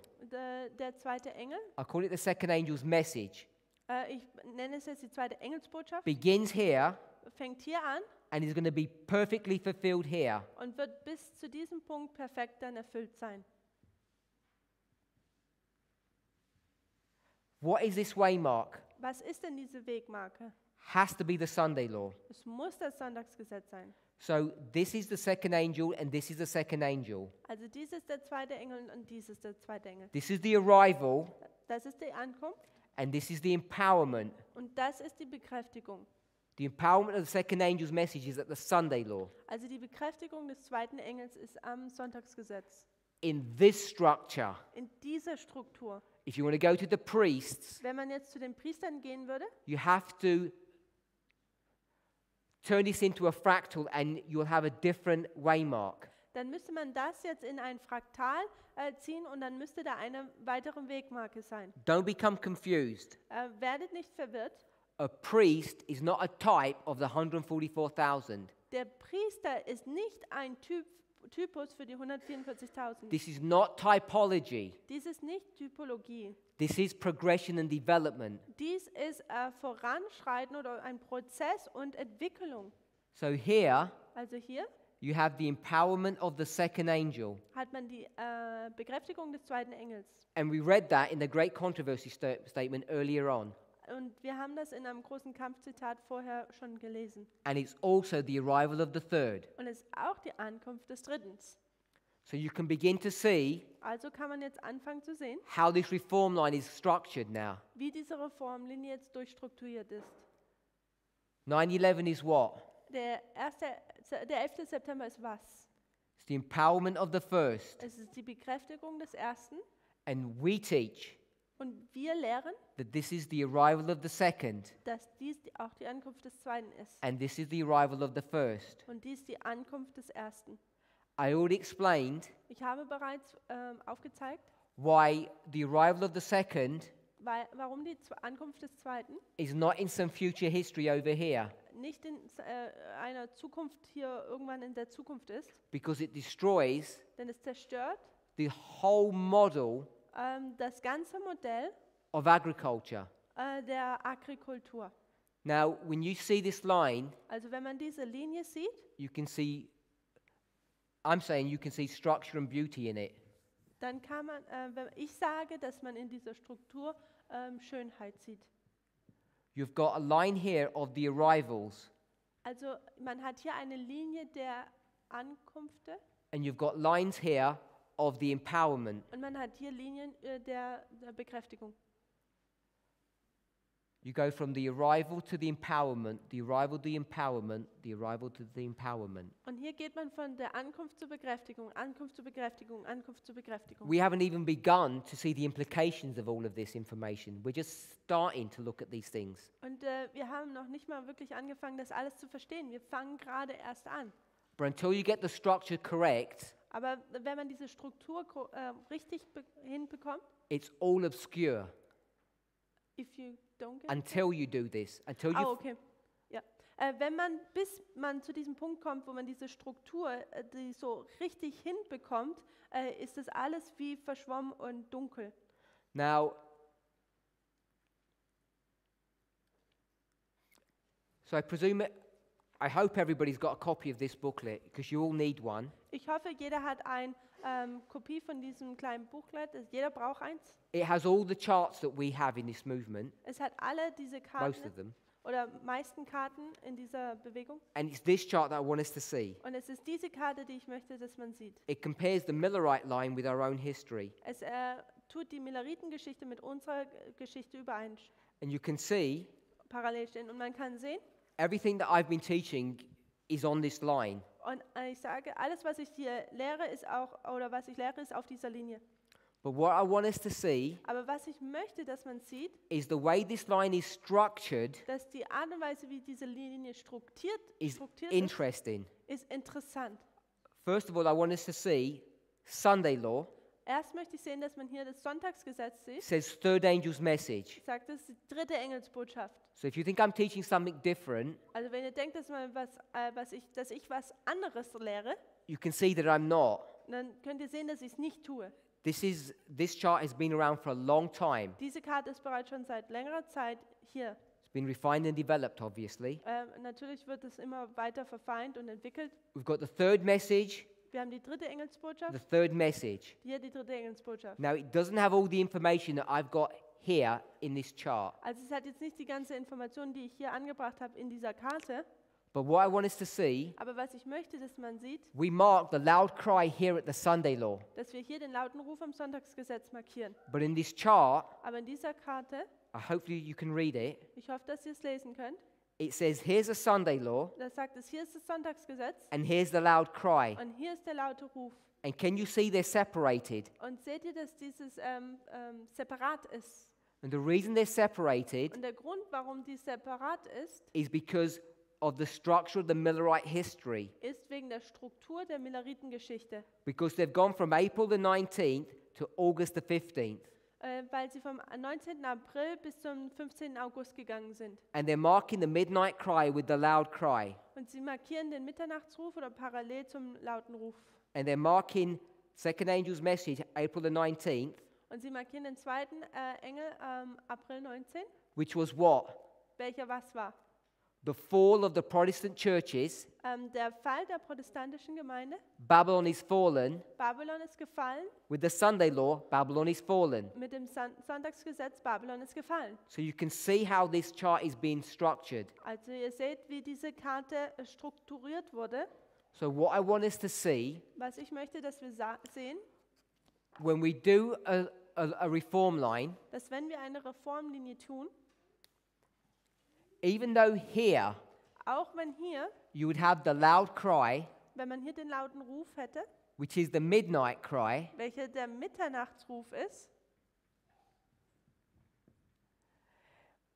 Speaker 2: der zweite Engel.
Speaker 1: I call it the second angel's message.
Speaker 2: Ich nenne es jetzt die zweite Engelsbotschaft.
Speaker 1: Begins here
Speaker 2: Fängt hier an
Speaker 1: and is going to be perfectly fulfilled here.
Speaker 2: und wird bis zu diesem Punkt perfekt dann erfüllt sein.
Speaker 1: What is this waymark?
Speaker 2: Was ist denn diese Wegmarke?
Speaker 1: Has to be the Sunday law.
Speaker 2: Es muss das Sonntagsgesetz sein.
Speaker 1: So this is the second angel and this is the second angel.
Speaker 2: Also dies ist der zweite Engel und dies ist der zweite Engel.
Speaker 1: This is the arrival
Speaker 2: Das ist die Ankunft
Speaker 1: and this is the empowerment.
Speaker 2: und das ist die Bekräftigung.
Speaker 1: The empowerment of the second angel's message is at the Sunday law.
Speaker 2: Also die Bekräftigung des zweiten Engels ist am Sonntagsgesetz.
Speaker 1: In this structure,
Speaker 2: In dieser Struktur.
Speaker 1: if you want to go to the priests,
Speaker 2: Wenn man jetzt zu den Priestern gehen würde,
Speaker 1: you have to turn this into a fractal and you'll have a different waymark.
Speaker 2: dann müsste man das jetzt in ein Fraktal ziehen und dann müsste da eine weitere Wegmarke sein.
Speaker 1: Don't become confused.
Speaker 2: Werdet nicht verwirrt.
Speaker 1: A priest is not a type of the 144,000.
Speaker 2: Der Priester ist nicht ein Typus für die 144.000.
Speaker 1: This is not typology.
Speaker 2: Dies ist nicht Typologie.
Speaker 1: This is progression and development.
Speaker 2: Dies ist Voranschreiten oder ein Prozess und Entwicklung.
Speaker 1: So here
Speaker 2: Also hier
Speaker 1: you have the empowerment of the second angel.
Speaker 2: hat man die Bekräftigung des zweiten Engels.
Speaker 1: And we read that in the great controversy statement earlier on.
Speaker 2: Und wir haben das in einem großen Kampfzitat vorher schon gelesen.
Speaker 1: And it's also the arrival of the third.
Speaker 2: Und es ist auch die Ankunft des dritten.
Speaker 1: So you can begin to see
Speaker 2: Also kann man jetzt anfangen zu sehen,
Speaker 1: how this reform line is structured now.
Speaker 2: wie diese Reformlinie jetzt durchstrukturiert ist.
Speaker 1: 9/11 is what?
Speaker 2: Der 11. September ist was?
Speaker 1: It's the empowerment of the first.
Speaker 2: Es ist die Bekräftigung des ersten.
Speaker 1: And we teach
Speaker 2: Und wir lehren,
Speaker 1: that this is the arrival of the second.
Speaker 2: dass dies auch die Ankunft des zweiten ist.
Speaker 1: And this is the arrival of the first.
Speaker 2: Und dies die Ankunft des ersten.
Speaker 1: I already explained
Speaker 2: Ich habe bereits aufgezeigt,
Speaker 1: why the arrival of the second
Speaker 2: warum die Ankunft des zweiten
Speaker 1: is not in some future history over here,
Speaker 2: nicht in einer Zukunft hier irgendwann in der Zukunft ist,
Speaker 1: because it destroys
Speaker 2: denn es zerstört
Speaker 1: the whole model
Speaker 2: das ganze Modell
Speaker 1: of agriculture.
Speaker 2: der Agrikultur.
Speaker 1: Now, when you see this line,
Speaker 2: Also wenn man diese Linie sieht,
Speaker 1: you can see, I'm saying you can see structure and beauty in it.
Speaker 2: dann kann man, ich sage, dass man in dieser Struktur Schönheit sieht.
Speaker 1: You've got a line here of the arrivals,
Speaker 2: Also man hat hier eine Linie der Ankünfte
Speaker 1: and you've got lines here of the empowerment.
Speaker 2: und man hat hier Linien der Bekräftigung.
Speaker 1: You go from the arrival to the empowerment, the arrival to the empowerment, the arrival to the empowerment.
Speaker 2: Und hier geht man von der Ankunft zur Bekräftigung, Ankunft zur Bekräftigung, Ankunft zur Bekräftigung.
Speaker 1: We haven't even begun to see the implications of all of this information. We're just starting to look at these things.
Speaker 2: Und wir haben noch nicht mal wirklich angefangen, das alles zu verstehen. Wir fangen gerade erst an.
Speaker 1: But until you get the structure correct,
Speaker 2: Aber wenn man diese Struktur richtig hinbekommt,
Speaker 1: it's all obscure
Speaker 2: if you don't get
Speaker 1: until you do this. Until you
Speaker 2: okay. Ja. Bis man zu diesem Punkt kommt, wo man diese Struktur die so richtig hinbekommt, ist das alles wie verschwommen und dunkel.
Speaker 1: Now, so I hope everybody's got a copy of this booklet because you all need one.
Speaker 2: Ich hoffe, jeder hat eine Kopie von diesem kleinen Booklet. Jeder braucht eins.
Speaker 1: It has all the charts that we have in this movement,
Speaker 2: Es hat alle diese
Speaker 1: most
Speaker 2: Karten
Speaker 1: of them.
Speaker 2: oder meisten Karten in dieser Bewegung.
Speaker 1: And it's this chart that I want us to see.
Speaker 2: Und es ist diese Karte, die ich möchte, dass man sieht.
Speaker 1: It compares the Millerite line with our own history.
Speaker 2: Es tut die Milleritengeschichte mit unserer Geschichte überein
Speaker 1: And you can see
Speaker 2: parallel stehen. Und man kann sehen,
Speaker 1: everything that I've been teaching is on this line.
Speaker 2: und ich sage, alles, was ich hier lehre, ist auf dieser Linie.
Speaker 1: But what I want us to see
Speaker 2: Aber was ich möchte, dass man sieht,
Speaker 1: is the way this line is structured
Speaker 2: dass die Art und Weise, wie diese Linie strukturiert
Speaker 1: is
Speaker 2: ist,
Speaker 1: interesting.
Speaker 2: ist interessant.
Speaker 1: First of all, I want us to see Sunday law,
Speaker 2: Erst möchte ich sehen, dass man hier das Sonntagsgesetz
Speaker 1: It
Speaker 2: sieht.
Speaker 1: says third angel's message.
Speaker 2: Sagt, das ist die dritte Engelsbotschaft.
Speaker 1: So if you think I'm teaching something different,
Speaker 2: Also wenn ihr denkt, dass ich was anderes lehre,
Speaker 1: you can see that I'm not.
Speaker 2: dann könnt ihr sehen, dass ich es nicht tue.
Speaker 1: This chart has been around for a long time.
Speaker 2: Diese Karte ist bereits schon seit längerer Zeit hier.
Speaker 1: It's been refined and developed, obviously.
Speaker 2: Natürlich wird es immer weiter verfeint und entwickelt.
Speaker 1: We've got the third message,
Speaker 2: Wir haben die dritte Engelsbotschaft,
Speaker 1: the third message.
Speaker 2: hier die dritte Engelsbotschaft.
Speaker 1: Now, it doesn't have all the information that I've got here in this chart.
Speaker 2: Also es hat jetzt nicht die ganze Information, die ich hier angebracht habe in dieser Karte,
Speaker 1: But what I want us to see,
Speaker 2: aber was ich möchte, dass man sieht,
Speaker 1: we mark the loud cry here at the Sunday law.
Speaker 2: dass wir hier den lauten Ruf am Sonntagsgesetz markieren.
Speaker 1: But in this chart,
Speaker 2: Aber in dieser Karte,
Speaker 1: hopefully you can read it,
Speaker 2: ich hoffe, dass ihr es lesen könnt,
Speaker 1: it says here's a Sunday law
Speaker 2: da sagt es, hier ist das Sonntagsgesetz
Speaker 1: and here's the loud cry.
Speaker 2: und hier ist der laute Ruf.
Speaker 1: And can you see they're separated?
Speaker 2: Und seht ihr, dass dieses separat ist?
Speaker 1: And the reason they're separated
Speaker 2: Und der Grund, warum dies separat
Speaker 1: is because of the structure of the Millerite history.
Speaker 2: ist wegen der Struktur der Milleritengeschichte.
Speaker 1: Because they've gone from April the 19th to August the 15th.
Speaker 2: Weil sie vom 19. April bis zum 15. August gegangen sind.
Speaker 1: And they're marking the midnight cry with the loud cry.
Speaker 2: Und sie markieren den Mitternachtsruf oder parallel zum lauten Ruf.
Speaker 1: And they're marking second angel's message, April the 19th,
Speaker 2: Und sie markieren den zweiten Engel April 19,
Speaker 1: which was what?
Speaker 2: welcher was war?
Speaker 1: The fall of the Protestant churches.
Speaker 2: Der Fall der protestantischen Gemeinde.
Speaker 1: Babylon is fallen.
Speaker 2: Babylon ist gefallen.
Speaker 1: With the Sunday law, Babylon is fallen.
Speaker 2: Mit dem Sonntagsgesetz Babylon ist gefallen.
Speaker 1: So you can see how this chart is being structured.
Speaker 2: Also ihr seht, wie diese Karte strukturiert wurde.
Speaker 1: So what I want us to see,
Speaker 2: Was ich möchte, dass wir sehen,
Speaker 1: when we do a reform line,
Speaker 2: dass wenn wir eine Reformlinie tun,
Speaker 1: even though here
Speaker 2: auch wenn hier,
Speaker 1: you would have the loud cry,
Speaker 2: wenn man hier den lauten Ruf hätte,
Speaker 1: which is the midnight cry,
Speaker 2: welcher der Mitternachtsruf ist,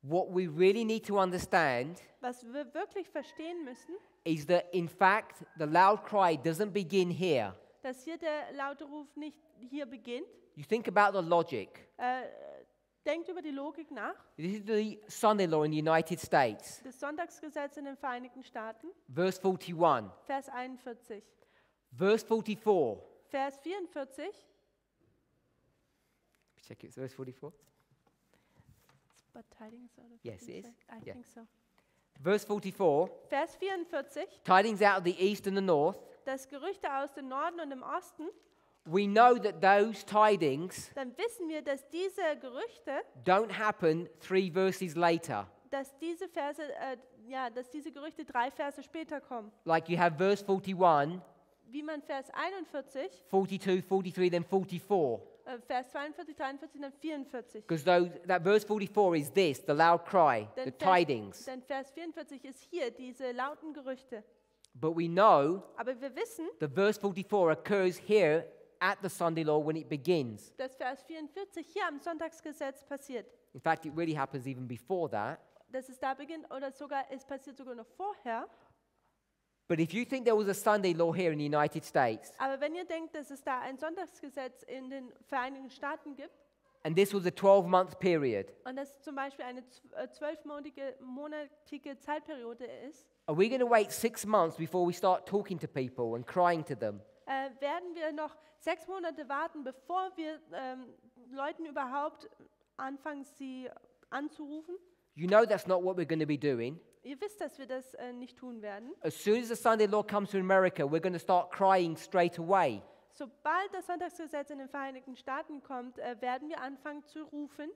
Speaker 1: what we really need to understand
Speaker 2: was wir wirklich verstehen müssen,
Speaker 1: is that in fact the loud cry doesn't begin here.
Speaker 2: dass hier der laute Ruf nicht hier beginnt.
Speaker 1: You think about the logic.
Speaker 2: Denkt über die Logik nach.
Speaker 1: This is the Sunday law in the United States.
Speaker 2: Das Sonntagsgesetz in den Vereinigten Staaten,
Speaker 1: Verse 41.
Speaker 2: Vers 41.
Speaker 1: Verse 44.
Speaker 2: Vers 44,
Speaker 1: Check it. Verse 44.
Speaker 2: but tidings out of
Speaker 1: Yes, it is.
Speaker 2: I
Speaker 1: Yeah.
Speaker 2: think so.
Speaker 1: Verse 44.
Speaker 2: Vers 44,
Speaker 1: Tidings out of the east and the north.
Speaker 2: das Gerüchte aus dem Norden und dem Osten,
Speaker 1: We know that those tidings
Speaker 2: dann wissen wir, dass diese Gerüchte,
Speaker 1: don't happen 3 verses later.
Speaker 2: dass diese Verse, dass diese Gerüchte 3 Verse später kommen.
Speaker 1: Like you have verse 41,
Speaker 2: Wie man Vers 41,
Speaker 1: 42, 43, then 44.
Speaker 2: Vers 42, 43, dann 44.
Speaker 1: Because that verse 44 is this, the loud cry, the tidings.
Speaker 2: Denn Vers 44 ist hier diese lauten Gerüchte.
Speaker 1: But we know
Speaker 2: Aber wir wissen,
Speaker 1: the verse 44 occurs here at the Sunday law when it begins.
Speaker 2: dass Vers 44 hier am Sonntagsgesetz passiert.
Speaker 1: In fact, it really happens even before that.
Speaker 2: Dass es da beginnt oder sogar, es passiert sogar noch vorher.
Speaker 1: But if you think there was a Sunday law here in the United States,
Speaker 2: Aber wenn ihr denkt, dass es da ein Sonntagsgesetz in den Vereinigten Staaten gibt
Speaker 1: and this was a 12-month period,
Speaker 2: und das zum Beispiel eine 12-monatige Zeitperiode ist,
Speaker 1: are we going to wait 6 months before we start talking to people and crying to them?
Speaker 2: werden wir noch 6 Monate warten, bevor wir Leuten überhaupt anfangen, sie anzurufen?
Speaker 1: You know that's not what we're going to be doing.
Speaker 2: Ihr wisst, dass wir das nicht tun werden.
Speaker 1: As soon as the Sunday law comes to America, we're going to start crying straight away.
Speaker 2: Sobald das Sonntagsgesetz in den Vereinigten Staaten kommt, werden wir anfangen zu rufen.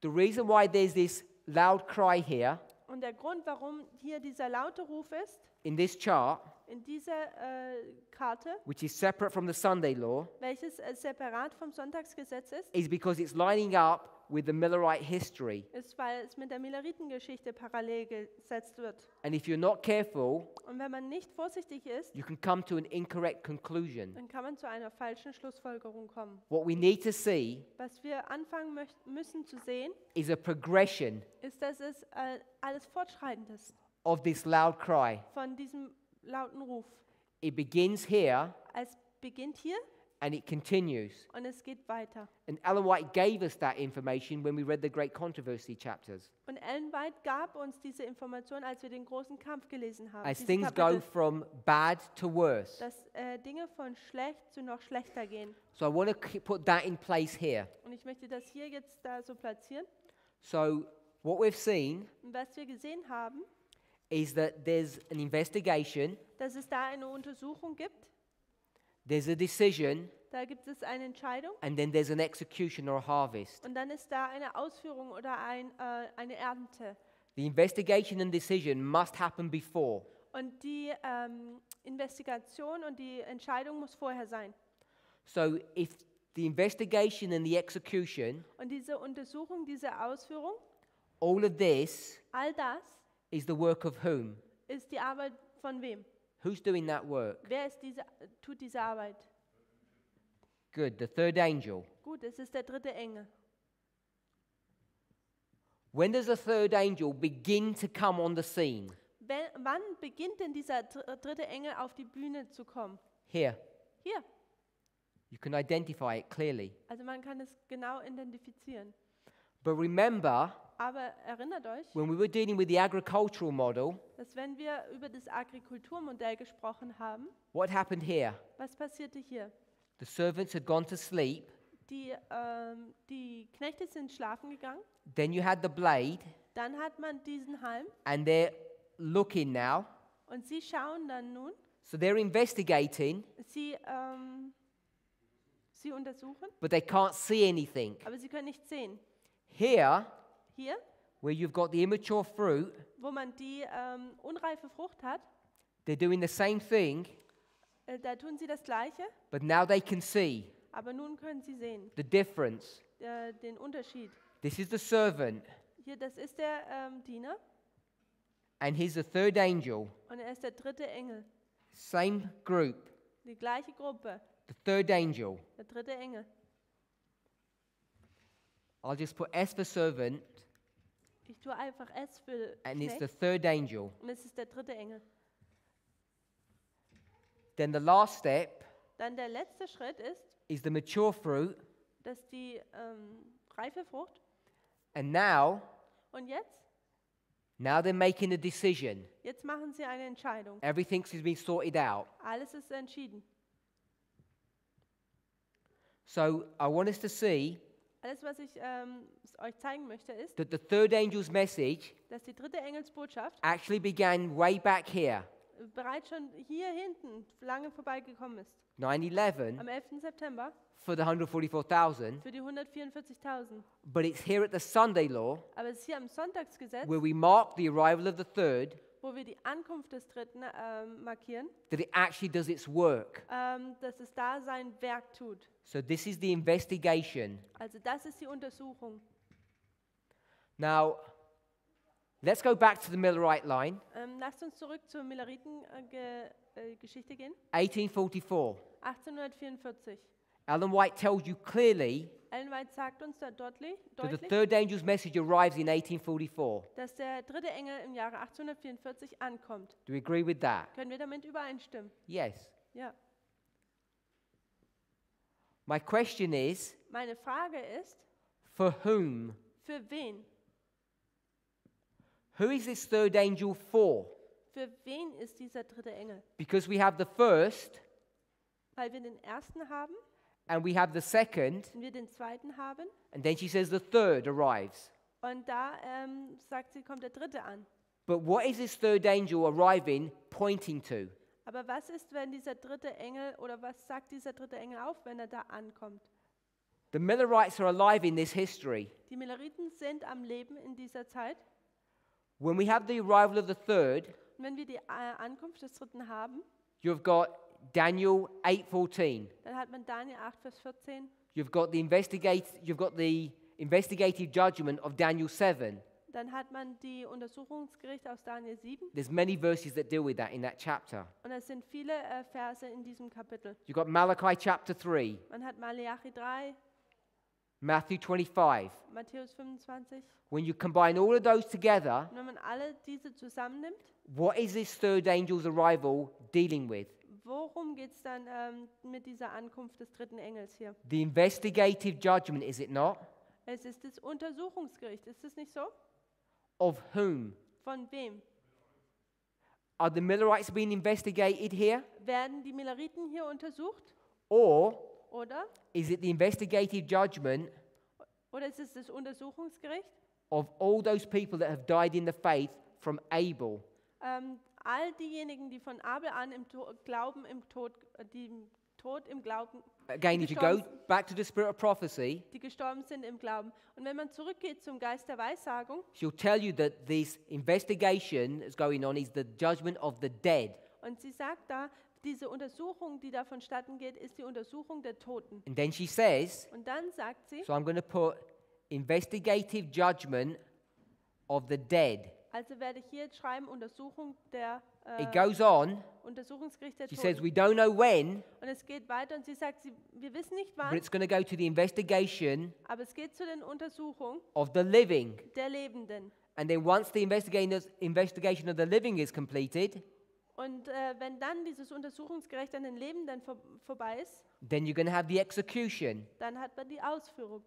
Speaker 1: The reason why there's this loud cry here
Speaker 2: Und der Grund, warum hier dieser laute Ruf ist,
Speaker 1: in this chart,
Speaker 2: in dieser Karte,
Speaker 1: which is separate from the Sunday law,
Speaker 2: welches separat vom Sonntagsgesetz
Speaker 1: is because it's lining up with the Millerite history.
Speaker 2: ist, weil es mit der Milleritengeschichte parallel gesetzt wird.
Speaker 1: And if you're not careful,
Speaker 2: Und wenn man nicht vorsichtig ist,
Speaker 1: you can come to an incorrect conclusion.
Speaker 2: dann kann man zu einer falschen Schlussfolgerung kommen.
Speaker 1: What we need to see
Speaker 2: Was wir anfangen müssen zu sehen,
Speaker 1: is a progression
Speaker 2: ist, dass es alles fortschreitend ist
Speaker 1: of this loud cry.
Speaker 2: von diesem lauten Ruf.
Speaker 1: It begins here
Speaker 2: Es beginnt hier
Speaker 1: And it continues.
Speaker 2: und es geht weiter.
Speaker 1: And Ellen White gave us that information when we read the Great Controversy chapters.
Speaker 2: Und Ellen White gab uns diese Information, als wir den großen Kampf gelesen haben.
Speaker 1: As
Speaker 2: Dieses
Speaker 1: things go
Speaker 2: Kapitel,
Speaker 1: from bad to worse.
Speaker 2: dass Dinge von schlecht zu noch schlechter gehen.
Speaker 1: So I want to put that in place here.
Speaker 2: Und ich möchte das hier jetzt da so platzieren.
Speaker 1: So what we've seen
Speaker 2: Und was wir gesehen haben,
Speaker 1: is that there's an investigation,
Speaker 2: dass es da eine Untersuchung gibt,
Speaker 1: there's a decision,
Speaker 2: da gibt es eine Entscheidung
Speaker 1: and then there's an execution or a harvest.
Speaker 2: und dann ist da eine Ausführung oder eine Ernte.
Speaker 1: The investigation and decision must happen before.
Speaker 2: Und die Investigation und die Entscheidung muss vorher sein.
Speaker 1: So if the investigation and the execution,
Speaker 2: Und diese Untersuchung, diese Ausführung,
Speaker 1: all of this
Speaker 2: all das
Speaker 1: is the work of whom?
Speaker 2: ist die Arbeit von wem?
Speaker 1: Who's doing that work?
Speaker 2: Wer tut diese Arbeit?
Speaker 1: Good, the third angel.
Speaker 2: Gut, es ist der dritte Engel.
Speaker 1: When does the third angel begin to come on the scene?
Speaker 2: Wann beginnt denn dieser dritte Engel auf die Bühne zu kommen?
Speaker 1: Here.
Speaker 2: Hier.
Speaker 1: You can identify it clearly.
Speaker 2: Also man kann es genau identifizieren.
Speaker 1: But remember,
Speaker 2: Aber erinnert euch,
Speaker 1: when we were dealing with the agricultural model,
Speaker 2: dass wenn wir über das Agrikulturmodell gesprochen haben,
Speaker 1: what happened here?
Speaker 2: was passierte hier?
Speaker 1: The servants had gone to sleep.
Speaker 2: Die Knechte sind schlafen gegangen.
Speaker 1: Then you had the blade,
Speaker 2: Dann hat man diesen Halm
Speaker 1: and they're looking now.
Speaker 2: und sie schauen dann nun,
Speaker 1: So they're investigating,
Speaker 2: sie untersuchen,
Speaker 1: but they can't see anything.
Speaker 2: aber sie können nichts sehen.
Speaker 1: Here,
Speaker 2: Hier,
Speaker 1: where you've got the immature fruit,
Speaker 2: wo man die unreife Frucht hat,
Speaker 1: they're doing the same thing,
Speaker 2: da tun sie das Gleiche,
Speaker 1: but now they can see
Speaker 2: aber nun können sie sehen
Speaker 1: the difference.
Speaker 2: den Unterschied.
Speaker 1: This is the servant,
Speaker 2: Hier, das ist der Diener
Speaker 1: and here's the third angel.
Speaker 2: und er ist der dritte Engel.
Speaker 1: Same group,
Speaker 2: Die gleiche Gruppe,
Speaker 1: the third angel.
Speaker 2: der dritte Engel.
Speaker 1: I'll just put S for servant,
Speaker 2: Ich tue einfach S für
Speaker 1: and it's the
Speaker 2: Knecht
Speaker 1: third angel.
Speaker 2: und es ist der dritte Engel.
Speaker 1: Then the last step
Speaker 2: Dann der letzte Schritt
Speaker 1: is the mature fruit,
Speaker 2: dass die reife Frucht.
Speaker 1: and now
Speaker 2: Und jetzt?
Speaker 1: they're making a decision.
Speaker 2: Jetzt machen sie eine Entscheidung.
Speaker 1: Everything's been sorted out.
Speaker 2: Alles ist entschieden.
Speaker 1: So I want us to see
Speaker 2: Alles, was ich euch zeigen möchte, ist,
Speaker 1: that the third angel's message
Speaker 2: dass die dritte Engelsbotschaft
Speaker 1: actually began way back here,
Speaker 2: bereits schon hier hinten lange vorbeigekommen ist.
Speaker 1: 9/11,
Speaker 2: Am 11. September
Speaker 1: for the 144,000,
Speaker 2: für die 144.000.
Speaker 1: but it's here at the Sunday law
Speaker 2: Aber es ist hier am Sonntagsgesetz,
Speaker 1: where we mark the arrival of the third,
Speaker 2: wo wir die Ankunft des Dritten markieren,
Speaker 1: that it actually does its work.
Speaker 2: dass es da sein Werk tut.
Speaker 1: So this is the investigation.
Speaker 2: Also das ist die Untersuchung.
Speaker 1: Now, let's go back to the Millerite line,
Speaker 2: Lasst uns zurück zur Milleriten-Geschichte gehen.
Speaker 1: 1844.
Speaker 2: 1844.
Speaker 1: Ellen White tells you clearly
Speaker 2: Ellen White sagt uns da deutlich,
Speaker 1: that the third angel's message arrives in 1844.
Speaker 2: dass der dritte Engel im Jahre 1844 ankommt.
Speaker 1: Do we agree with that?
Speaker 2: Können wir damit übereinstimmen?
Speaker 1: Yes.
Speaker 2: Ja.
Speaker 1: My question is,
Speaker 2: Meine Frage ist,
Speaker 1: for whom?
Speaker 2: für wen?
Speaker 1: Who is this third angel for?
Speaker 2: Für wen ist dieser dritte Engel?
Speaker 1: Because we have the first
Speaker 2: Weil wir den ersten haben
Speaker 1: and we have the second,
Speaker 2: und wir den zweiten haben.
Speaker 1: and then she says the third arrives.
Speaker 2: Und da sagt sie, kommt der dritte an.
Speaker 1: But what is this third angel arriving pointing to?
Speaker 2: Aber was ist, wenn dieser dritte Engel, oder was sagt dieser dritte Engel auf, wenn er da ankommt?
Speaker 1: The Millerites are alive in this history.
Speaker 2: Die Milleriten sind am Leben in dieser Zeit.
Speaker 1: When we have the arrival of the third,
Speaker 2: Und wenn wir die Ankunft des dritten haben,
Speaker 1: you've got Daniel 8:14.
Speaker 2: dann hat man Daniel 8, Vers 14.
Speaker 1: You've got the investigative judgment of Daniel 7.
Speaker 2: Dann hat man die Untersuchungsgericht aus Daniel 7.
Speaker 1: There's many verses that deal with that in that chapter.
Speaker 2: Und es sind viele Verse in diesem Kapitel.
Speaker 1: You've got Malachi chapter 3,
Speaker 2: Man hat Malachi 3,
Speaker 1: Matthew 25.
Speaker 2: Matthäus 25.
Speaker 1: When you combine all of those together,
Speaker 2: Und wenn man alle diese zusammennimmt,
Speaker 1: what is this third angel's arrival dealing with?
Speaker 2: worum geht es dann mit dieser Ankunft des dritten Engels hier?
Speaker 1: The investigative judgment, is it not?
Speaker 2: Es ist das Untersuchungsgericht, ist es nicht so?
Speaker 1: Of whom?
Speaker 2: Von wem?
Speaker 1: Are the Millerites being investigated here?
Speaker 2: Werden die Milleriten hier untersucht?
Speaker 1: Or
Speaker 2: Oder?
Speaker 1: is it the investigative judgment
Speaker 2: Oder ist es das Untersuchungsgericht?
Speaker 1: of all those people that have died in the faith from Abel?
Speaker 2: All diejenigen, die von Abel an Tod im Glauben,
Speaker 1: Again, if you go back to the spirit of prophecy,
Speaker 2: die gestorben sind im Glauben. Und wenn man zurückgeht zum Geist der Weissagung,
Speaker 1: she'll tell you that this investigation that's going on is the judgment of the dead.
Speaker 2: und sie sagt da, diese Untersuchung, die da vonstatten geht, ist die Untersuchung der Toten.
Speaker 1: And then she says,
Speaker 2: Und dann sagt sie,
Speaker 1: so I'm going to put investigative judgment of the dead.
Speaker 2: also werde ich hier jetzt schreiben, Untersuchung der
Speaker 1: It goes on.
Speaker 2: Untersuchungsgericht der
Speaker 1: She says,
Speaker 2: Toten.
Speaker 1: we don't know when,
Speaker 2: Und es geht weiter und sie sagt, wir wissen nicht
Speaker 1: but
Speaker 2: wann,
Speaker 1: it's going to go to the investigation
Speaker 2: aber es geht zu den Untersuchungen
Speaker 1: of the living.
Speaker 2: der Lebenden.
Speaker 1: And then once the investigation of the living is completed,
Speaker 2: Und wenn dann dieses Untersuchungsgericht an den Lebenden vorbei ist,
Speaker 1: then you're going to have the execution,
Speaker 2: dann hat man die Ausführung,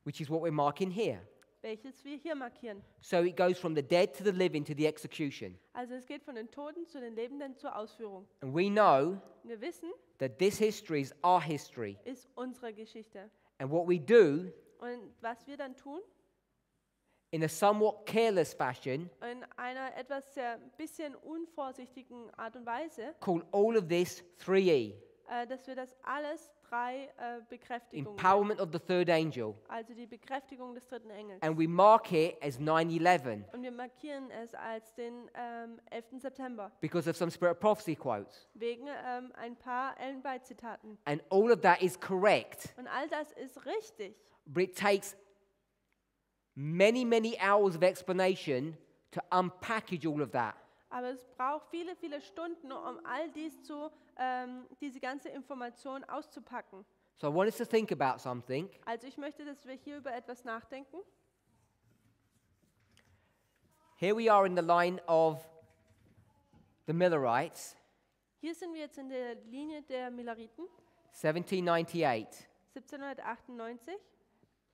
Speaker 1: which is what we're marking here.
Speaker 2: welches wir hier markieren.
Speaker 1: So it goes from the dead to the living to the execution.
Speaker 2: Also es geht von den Toten zu den Lebenden zur Ausführung.
Speaker 1: And we know
Speaker 2: Wir wissen,
Speaker 1: that this history is our history.
Speaker 2: ist unsere Geschichte.
Speaker 1: And what we do,
Speaker 2: Und was wir dann tun,
Speaker 1: in a somewhat careless fashion,
Speaker 2: in einer etwas sehr bisschen unvorsichtigen Art und Weise,
Speaker 1: call all of this 3E,
Speaker 2: dass wir das alles drei Bekräftigungen,
Speaker 1: empowerment of the third angel.
Speaker 2: also die Bekräftigung des dritten Engels.
Speaker 1: And we mark it as 9/11
Speaker 2: Und wir markieren es als den 11. September,
Speaker 1: because of some spirit of prophecy quotes.
Speaker 2: wegen ein paar Ellen White-Zitaten.
Speaker 1: And all of that is correct.
Speaker 2: Und all das ist richtig.
Speaker 1: But it takes many, many hours of explanation to unpackage all of that.
Speaker 2: Aber es braucht viele, viele Stunden, um all diese ganze Information auszupacken.
Speaker 1: So I want us to think about something.
Speaker 2: Also ich möchte, dass wir hier über etwas nachdenken.
Speaker 1: Here we are in the line of the Millerites,
Speaker 2: Hier sind wir jetzt in der Linie der Milleriten,
Speaker 1: 1798,
Speaker 2: 1798,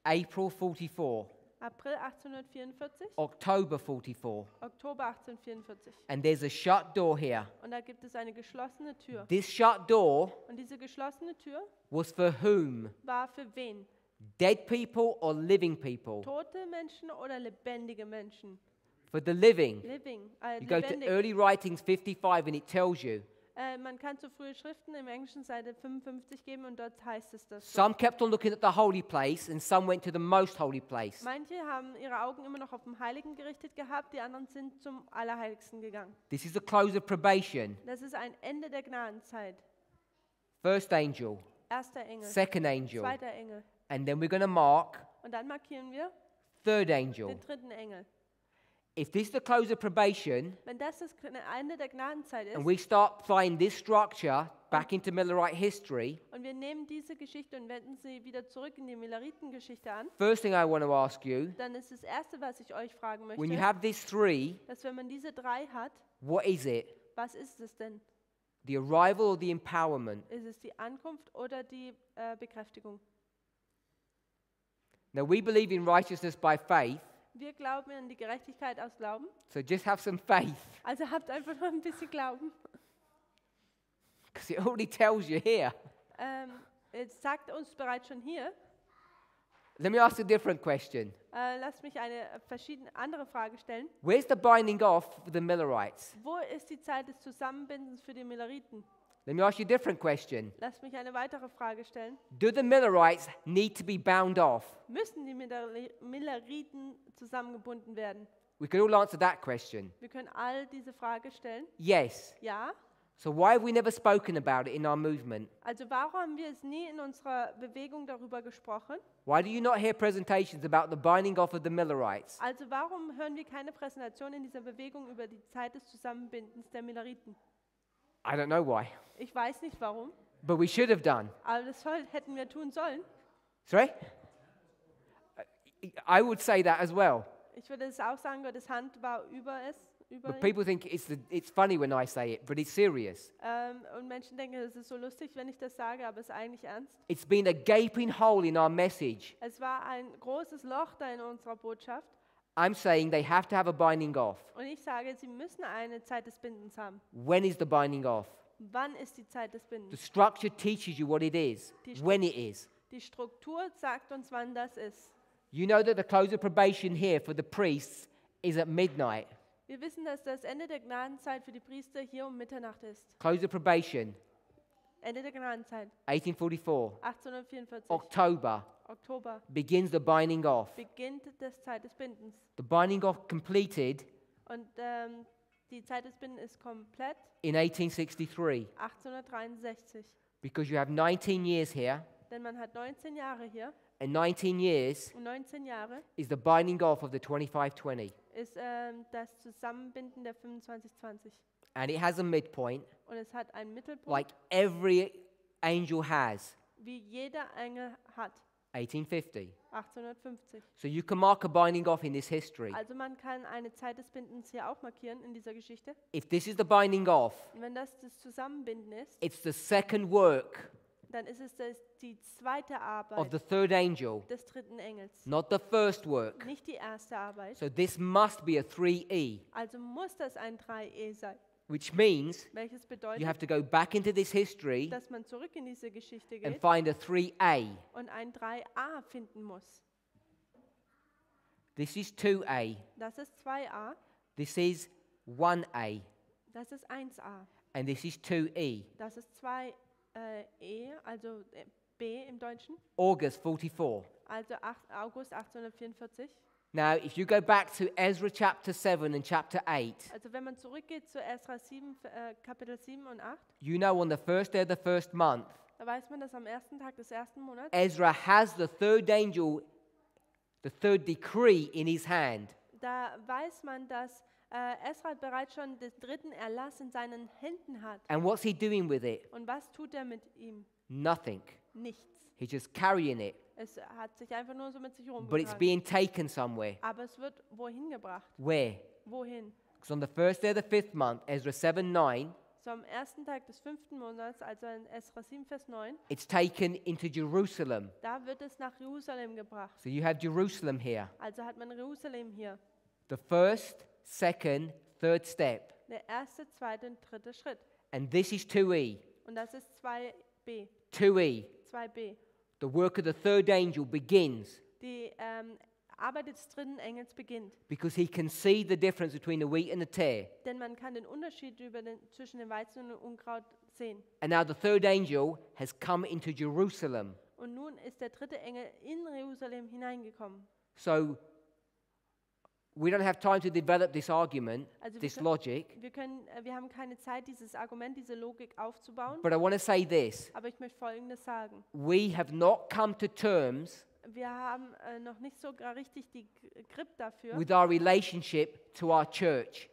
Speaker 1: April 44,
Speaker 2: April 1844,
Speaker 1: October 44.
Speaker 2: Oktober 1844.
Speaker 1: And there's a shut door here.
Speaker 2: Und da gibt es eine geschlossene Tür.
Speaker 1: This shut door
Speaker 2: Und diese geschlossene Tür
Speaker 1: was for whom?
Speaker 2: war für wen?
Speaker 1: Dead people or living people?
Speaker 2: Tote Menschen oder lebendige Menschen?
Speaker 1: For the living.
Speaker 2: Living,
Speaker 1: You go to
Speaker 2: lebendig.
Speaker 1: early writings 55 and it tells you.
Speaker 2: Man kann zu frühe Schriften im Englischen Seite 55 geben und dort heißt es das. So.
Speaker 1: Some kept on looking at the holy place and some went to the most holy place.
Speaker 2: Manche haben ihre Augen immer noch auf den Heiligen gerichtet gehabt, die anderen sind zum Allerheiligsten gegangen.
Speaker 1: This is the close of probation.
Speaker 2: Das ist ein Ende der Gnadenzeit.
Speaker 1: First angel,
Speaker 2: Erster Engel,
Speaker 1: second angel,
Speaker 2: zweiter Engel.
Speaker 1: and then we're going to mark
Speaker 2: Und dann markieren wir
Speaker 1: third angel.
Speaker 2: den dritten Engel.
Speaker 1: If this is the close of probation
Speaker 2: Wenn das Ende der Gnadenzeit ist
Speaker 1: and we start applying this structure back into Millerite history,
Speaker 2: und wir nehmen diese Geschichte und wenden sie wieder zurück in die Milleritengeschichte an,
Speaker 1: first thing I want to ask you,
Speaker 2: dann ist das Erste, was ich euch fragen
Speaker 1: when you
Speaker 2: möchte,
Speaker 1: have these three,
Speaker 2: dass wenn man diese drei hat,
Speaker 1: what is it?
Speaker 2: was ist es denn?
Speaker 1: The arrival or the empowerment?
Speaker 2: Ist es die Ankunft oder die Bekräftigung?
Speaker 1: Now we believe in righteousness by faith,
Speaker 2: Wir glauben an die Gerechtigkeit aus Glauben.
Speaker 1: so just have some faith
Speaker 2: Also habt einfach noch ein bisschen Glauben.
Speaker 1: because it already tells you here.
Speaker 2: Es sagt uns bereits schon hier.
Speaker 1: Let me ask a different question.
Speaker 2: Lasst mich eine andere Frage stellen.
Speaker 1: Where's the binding off for the Millerites?
Speaker 2: Wo ist die Zeit des Zusammenbindens für die Milleriten?
Speaker 1: Let me ask you a different question.
Speaker 2: Lasst mich eine weitere Frage stellen.
Speaker 1: Do the Millerites need to be bound off?
Speaker 2: Müssen die Milleriten zusammengebunden werden?
Speaker 1: We could all answer that question.
Speaker 2: Wir können all diese Frage stellen.
Speaker 1: Yes.
Speaker 2: Ja.
Speaker 1: So why have we never spoken about it in our movement?
Speaker 2: Also warum haben wir es nie in unserer Bewegung darüber gesprochen?
Speaker 1: Why do you not hear presentations about the binding off of the Millerites?
Speaker 2: Also warum hören wir keine Präsentation in dieser Bewegung über die Zeit des Zusammenbindens der Milleriten?
Speaker 1: I don't know why,
Speaker 2: Ich weiß nicht warum,
Speaker 1: but we should have done.
Speaker 2: aber das hätten wir tun sollen.
Speaker 1: Sorry? I would say that as well.
Speaker 2: Ich würde es auch sagen, Gottes Hand war über es. über
Speaker 1: But
Speaker 2: ihn.
Speaker 1: people think it's funny when I say it, but it's serious.
Speaker 2: Und Menschen denken, es ist so lustig, wenn ich das sage, aber es ist eigentlich ernst.
Speaker 1: It's been a gaping hole in our message.
Speaker 2: Es war ein großes Loch da in unserer Botschaft.
Speaker 1: I'm saying they have to have a binding off.
Speaker 2: Und ich sage, sie müssen eine Zeit des Bindens haben.
Speaker 1: When is the binding off?
Speaker 2: Wann ist die Zeit des
Speaker 1: The
Speaker 2: Bindens?
Speaker 1: structure teaches you what it is, when it is.
Speaker 2: Die Struktur sagt uns, wann das ist.
Speaker 1: You know that the close of probation here for the priests is at midnight.
Speaker 2: Wir wissen, dass das Ende der Gnadenzeit für die Priester hier um Mitternacht ist.
Speaker 1: Close of probation,
Speaker 2: Ende der Gnadenzeit,
Speaker 1: 1844.
Speaker 2: 1844,
Speaker 1: Oktober
Speaker 2: Oktober,
Speaker 1: begins the binding off.
Speaker 2: beginnt die Zeit des Bindens.
Speaker 1: The binding off completed
Speaker 2: Und die Zeit des Bindens ist komplett
Speaker 1: in 1863
Speaker 2: 1863.
Speaker 1: because you have 19 years here,
Speaker 2: Denn man hat 19 Jahre hier
Speaker 1: and 19 years
Speaker 2: und 19 Jahre
Speaker 1: is the binding off of the 2520.
Speaker 2: ist das Zusammenbinden der 25-20.
Speaker 1: And it has a midpoint,
Speaker 2: Und es hat einen Mittelpunkt,
Speaker 1: like every angel has,
Speaker 2: wie jeder Engel hat,
Speaker 1: 1850.
Speaker 2: 1850.
Speaker 1: So you can mark a binding off in this history.
Speaker 2: Also man kann eine Zeit des Bindens hier auch markieren in dieser Geschichte.
Speaker 1: If this is the binding off,
Speaker 2: Und wenn das Zusammenbinden ist,
Speaker 1: it's the second work
Speaker 2: dann ist es die zweite
Speaker 1: of
Speaker 2: Arbeit
Speaker 1: the third angel,
Speaker 2: des dritten Engels,
Speaker 1: not the first work.
Speaker 2: nicht die erste Arbeit.
Speaker 1: So this must be a 3E,
Speaker 2: Also muss das ein 3E sein,
Speaker 1: which means
Speaker 2: welches
Speaker 1: you
Speaker 2: bedeutet,
Speaker 1: have to go back into this history
Speaker 2: dass man zurück in diese Geschichte
Speaker 1: and
Speaker 2: geht
Speaker 1: find a 3A.
Speaker 2: und ein 3a finden muss.
Speaker 1: This is 2A.
Speaker 2: Das ist 2a,
Speaker 1: This is 1A.
Speaker 2: das ist 1a,
Speaker 1: And this is 2E.
Speaker 2: das ist 2e, also b im Deutschen,
Speaker 1: August 44.
Speaker 2: also August 1844.
Speaker 1: Now, if you go back to Ezra chapter 7 and chapter 8,
Speaker 2: Also wenn man zurückgeht zu Esra 7, Kapitel 7 und 8,
Speaker 1: you know on the first day of the first month,
Speaker 2: da weiß man, dass am ersten Tag des ersten Monats,
Speaker 1: Ezra has the third angel, the third decree in his hand.
Speaker 2: da weiß man, dass Esra bereits schon den dritten Erlass in seinen Händen hat.
Speaker 1: And what's he doing with it?
Speaker 2: Und was tut er mit ihm?
Speaker 1: Nothing.
Speaker 2: Nichts.
Speaker 1: He's just carrying it.
Speaker 2: Es hat sich einfach nur so mit sich
Speaker 1: But it's
Speaker 2: rumgetragen.
Speaker 1: being taken somewhere.
Speaker 2: Aber es wird wohin gebracht?
Speaker 1: Where?
Speaker 2: Wohin?
Speaker 1: Because on the first day of the fifth month, Ezra 7:9,
Speaker 2: So am ersten Tag des 5. Monats, also in Esra 7, Vers 9,
Speaker 1: it's taken into Jerusalem.
Speaker 2: da wird es nach Jerusalem gebracht.
Speaker 1: So you have Jerusalem here.
Speaker 2: Also hat man Jerusalem hier.
Speaker 1: The first, second, third step.
Speaker 2: Der erste, zweite und dritte Schritt.
Speaker 1: And this is 2E.
Speaker 2: Und das ist 2b.
Speaker 1: 2E.
Speaker 2: 2b.
Speaker 1: The work of the third angel begins
Speaker 2: Die Arbeit des dritten Engels beginnt.
Speaker 1: because he can see the difference between the wheat and the tare.
Speaker 2: Denn man kann den Unterschied zwischen dem Weizen und dem Unkraut sehen.
Speaker 1: And now the third angel has come into Jerusalem.
Speaker 2: Und nun ist der dritte Engel in Jerusalem hineingekommen.
Speaker 1: So we don't have time to develop this argument,
Speaker 2: Also
Speaker 1: this logic,
Speaker 2: wir haben keine Zeit, dieses Argument, diese Logik aufzubauen.
Speaker 1: but I want to say this.
Speaker 2: Aber ich möchte Folgendes sagen.
Speaker 1: We have not come to terms
Speaker 2: Wir haben noch nicht so gar richtig die Grip dafür.
Speaker 1: with our relationship to our church.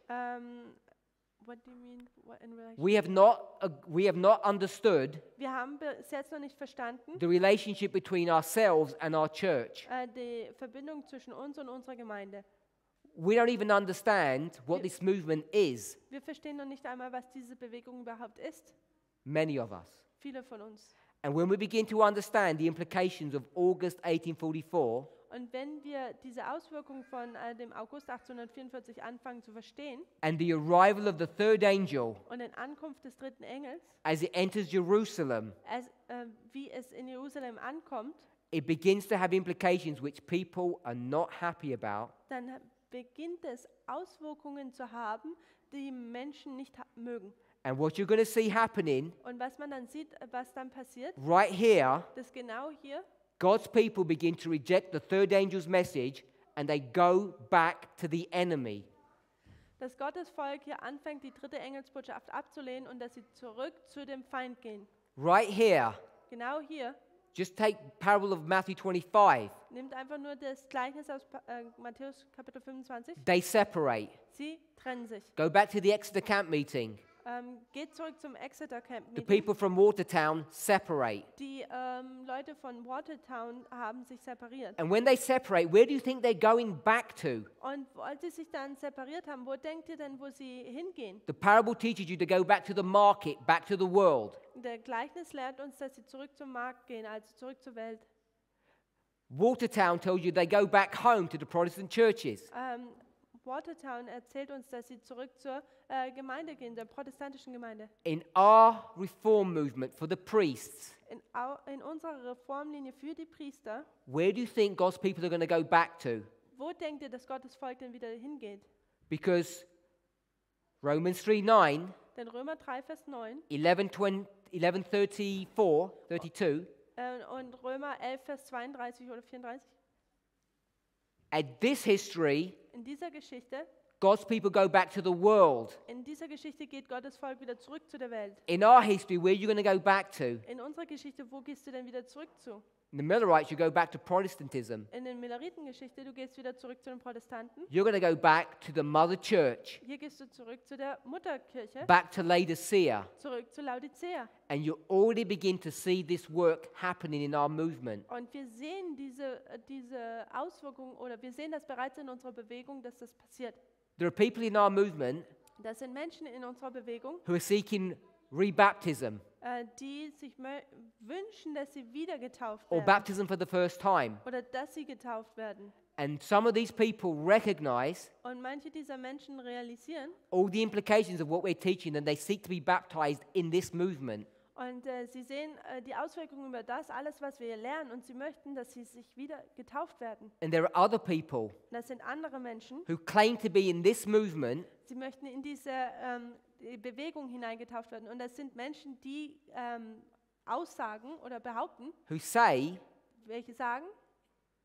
Speaker 2: What do you mean? What in relation?
Speaker 1: We have not understood
Speaker 2: Wir haben bis jetzt noch nicht verstanden,
Speaker 1: the relationship between ourselves and our church.
Speaker 2: die Verbindung zwischen uns und unserer Gemeinde.
Speaker 1: We don't even understand what this movement is,
Speaker 2: Wir verstehen noch nicht einmal, was diese Bewegung überhaupt ist.
Speaker 1: many of us.
Speaker 2: Viele von uns.
Speaker 1: And when we begin to understand the implications of August 1844,
Speaker 2: Und wenn wir diese Auswirkungen von dem August 1844 anfangen zu verstehen
Speaker 1: and the arrival of the third angel
Speaker 2: und den Ankunft des dritten Engels,
Speaker 1: as it enters Jerusalem,
Speaker 2: wie es in Jerusalem ankommt,
Speaker 1: it begins to have implications which people are not happy about,
Speaker 2: dann beginnt es Auswirkungen zu haben, die Menschen nicht mögen.
Speaker 1: and what you're going to see happening
Speaker 2: Und was man dann sieht, was dann passiert,
Speaker 1: right here,
Speaker 2: das genau hier,
Speaker 1: God's people begin to reject the third angel's message and they go back to the enemy.
Speaker 2: dass Gottes Volk hier anfängt, die dritte Engelsbotschaft abzulehnen und dass sie zurück zu dem Feind gehen.
Speaker 1: Right here,
Speaker 2: Genau hier,
Speaker 1: just take parable of Matthew 25.
Speaker 2: nimmt einfach nur das Gleichnis aus Matthäus Kapitel 25.
Speaker 1: They separate.
Speaker 2: Sie trennen sich.
Speaker 1: Go back to the Exeter camp meeting.
Speaker 2: Geht zurück zum Exeter Camp
Speaker 1: The
Speaker 2: Meeting.
Speaker 1: people from Watertown separate.
Speaker 2: Die Leute von Watertown haben sich separiert.
Speaker 1: And when they separate, where do you think they're going back to?
Speaker 2: Und als sie sich dann separiert haben, wo denkt ihr denn, wo sie hingehen?
Speaker 1: The parable teaches you to go back to the market, back to the world.
Speaker 2: Der Gleichnis lehrt uns, dass sie zurück zum Markt gehen, also zurück zur Welt.
Speaker 1: Watertown tells you they go back home to the Protestant churches.
Speaker 2: Watertown erzählt uns, dass sie zurück zur Gemeinde gehen, der protestantischen Gemeinde.
Speaker 1: In our reform movement for the priests,
Speaker 2: In unserer Reformlinie für die Priester,
Speaker 1: where do you think God's people are going to go back to?
Speaker 2: wo denkt ihr, dass Gottes Volk denn wieder hingeht?
Speaker 1: Because Romans 3:9,
Speaker 2: Denn Römer 3, Vers 9
Speaker 1: 11:34, 32,
Speaker 2: und Römer 11, Vers 32 oder 34,
Speaker 1: at this history,
Speaker 2: in dieser Geschichte
Speaker 1: God's people go back to the world.
Speaker 2: geht Gottes Volk wieder zurück zu der Welt.
Speaker 1: In our history, where are you going to go back to?
Speaker 2: In unserer Geschichte, wo gehst du denn wieder zurück zu?
Speaker 1: In the Millerites, you go back to Protestantism.
Speaker 2: In der Milleritengeschichte, du gehst wieder zurück zu den Protestanten.
Speaker 1: You're going to go back to the mother church,
Speaker 2: Hier gehst du zurück zu der Mutterkirche,
Speaker 1: back to Laodicea.
Speaker 2: zurück zu Laodicea.
Speaker 1: And you already begin to see this work happening in our movement.
Speaker 2: Und wir sehen diese Auswirkungen, oder wir sehen das bereits in unserer Bewegung, dass das passiert.
Speaker 1: There are people in our movement
Speaker 2: Das sind Menschen in unserer Bewegung,
Speaker 1: who are seeking rebaptism
Speaker 2: die sich wünschen, dass sie wieder getauft
Speaker 1: or
Speaker 2: werden
Speaker 1: baptism for the first time.
Speaker 2: oder dass sie getauft werden.
Speaker 1: And some of these people recognize
Speaker 2: Und manche dieser Menschen realisieren
Speaker 1: all the implications of what we're teaching and they seek to be baptized in this movement.
Speaker 2: und sie sehen die Auswirkungen über das, alles, was wir hier lernen, und sie möchten, dass sie sich wieder getauft werden.
Speaker 1: And there are other people
Speaker 2: Und das sind andere Menschen,
Speaker 1: who claim to be in this movement
Speaker 2: sie möchten in diese Bewegung hineingetauft werden. Und das sind Menschen, die aussagen oder behaupten,
Speaker 1: who say
Speaker 2: welche sagen,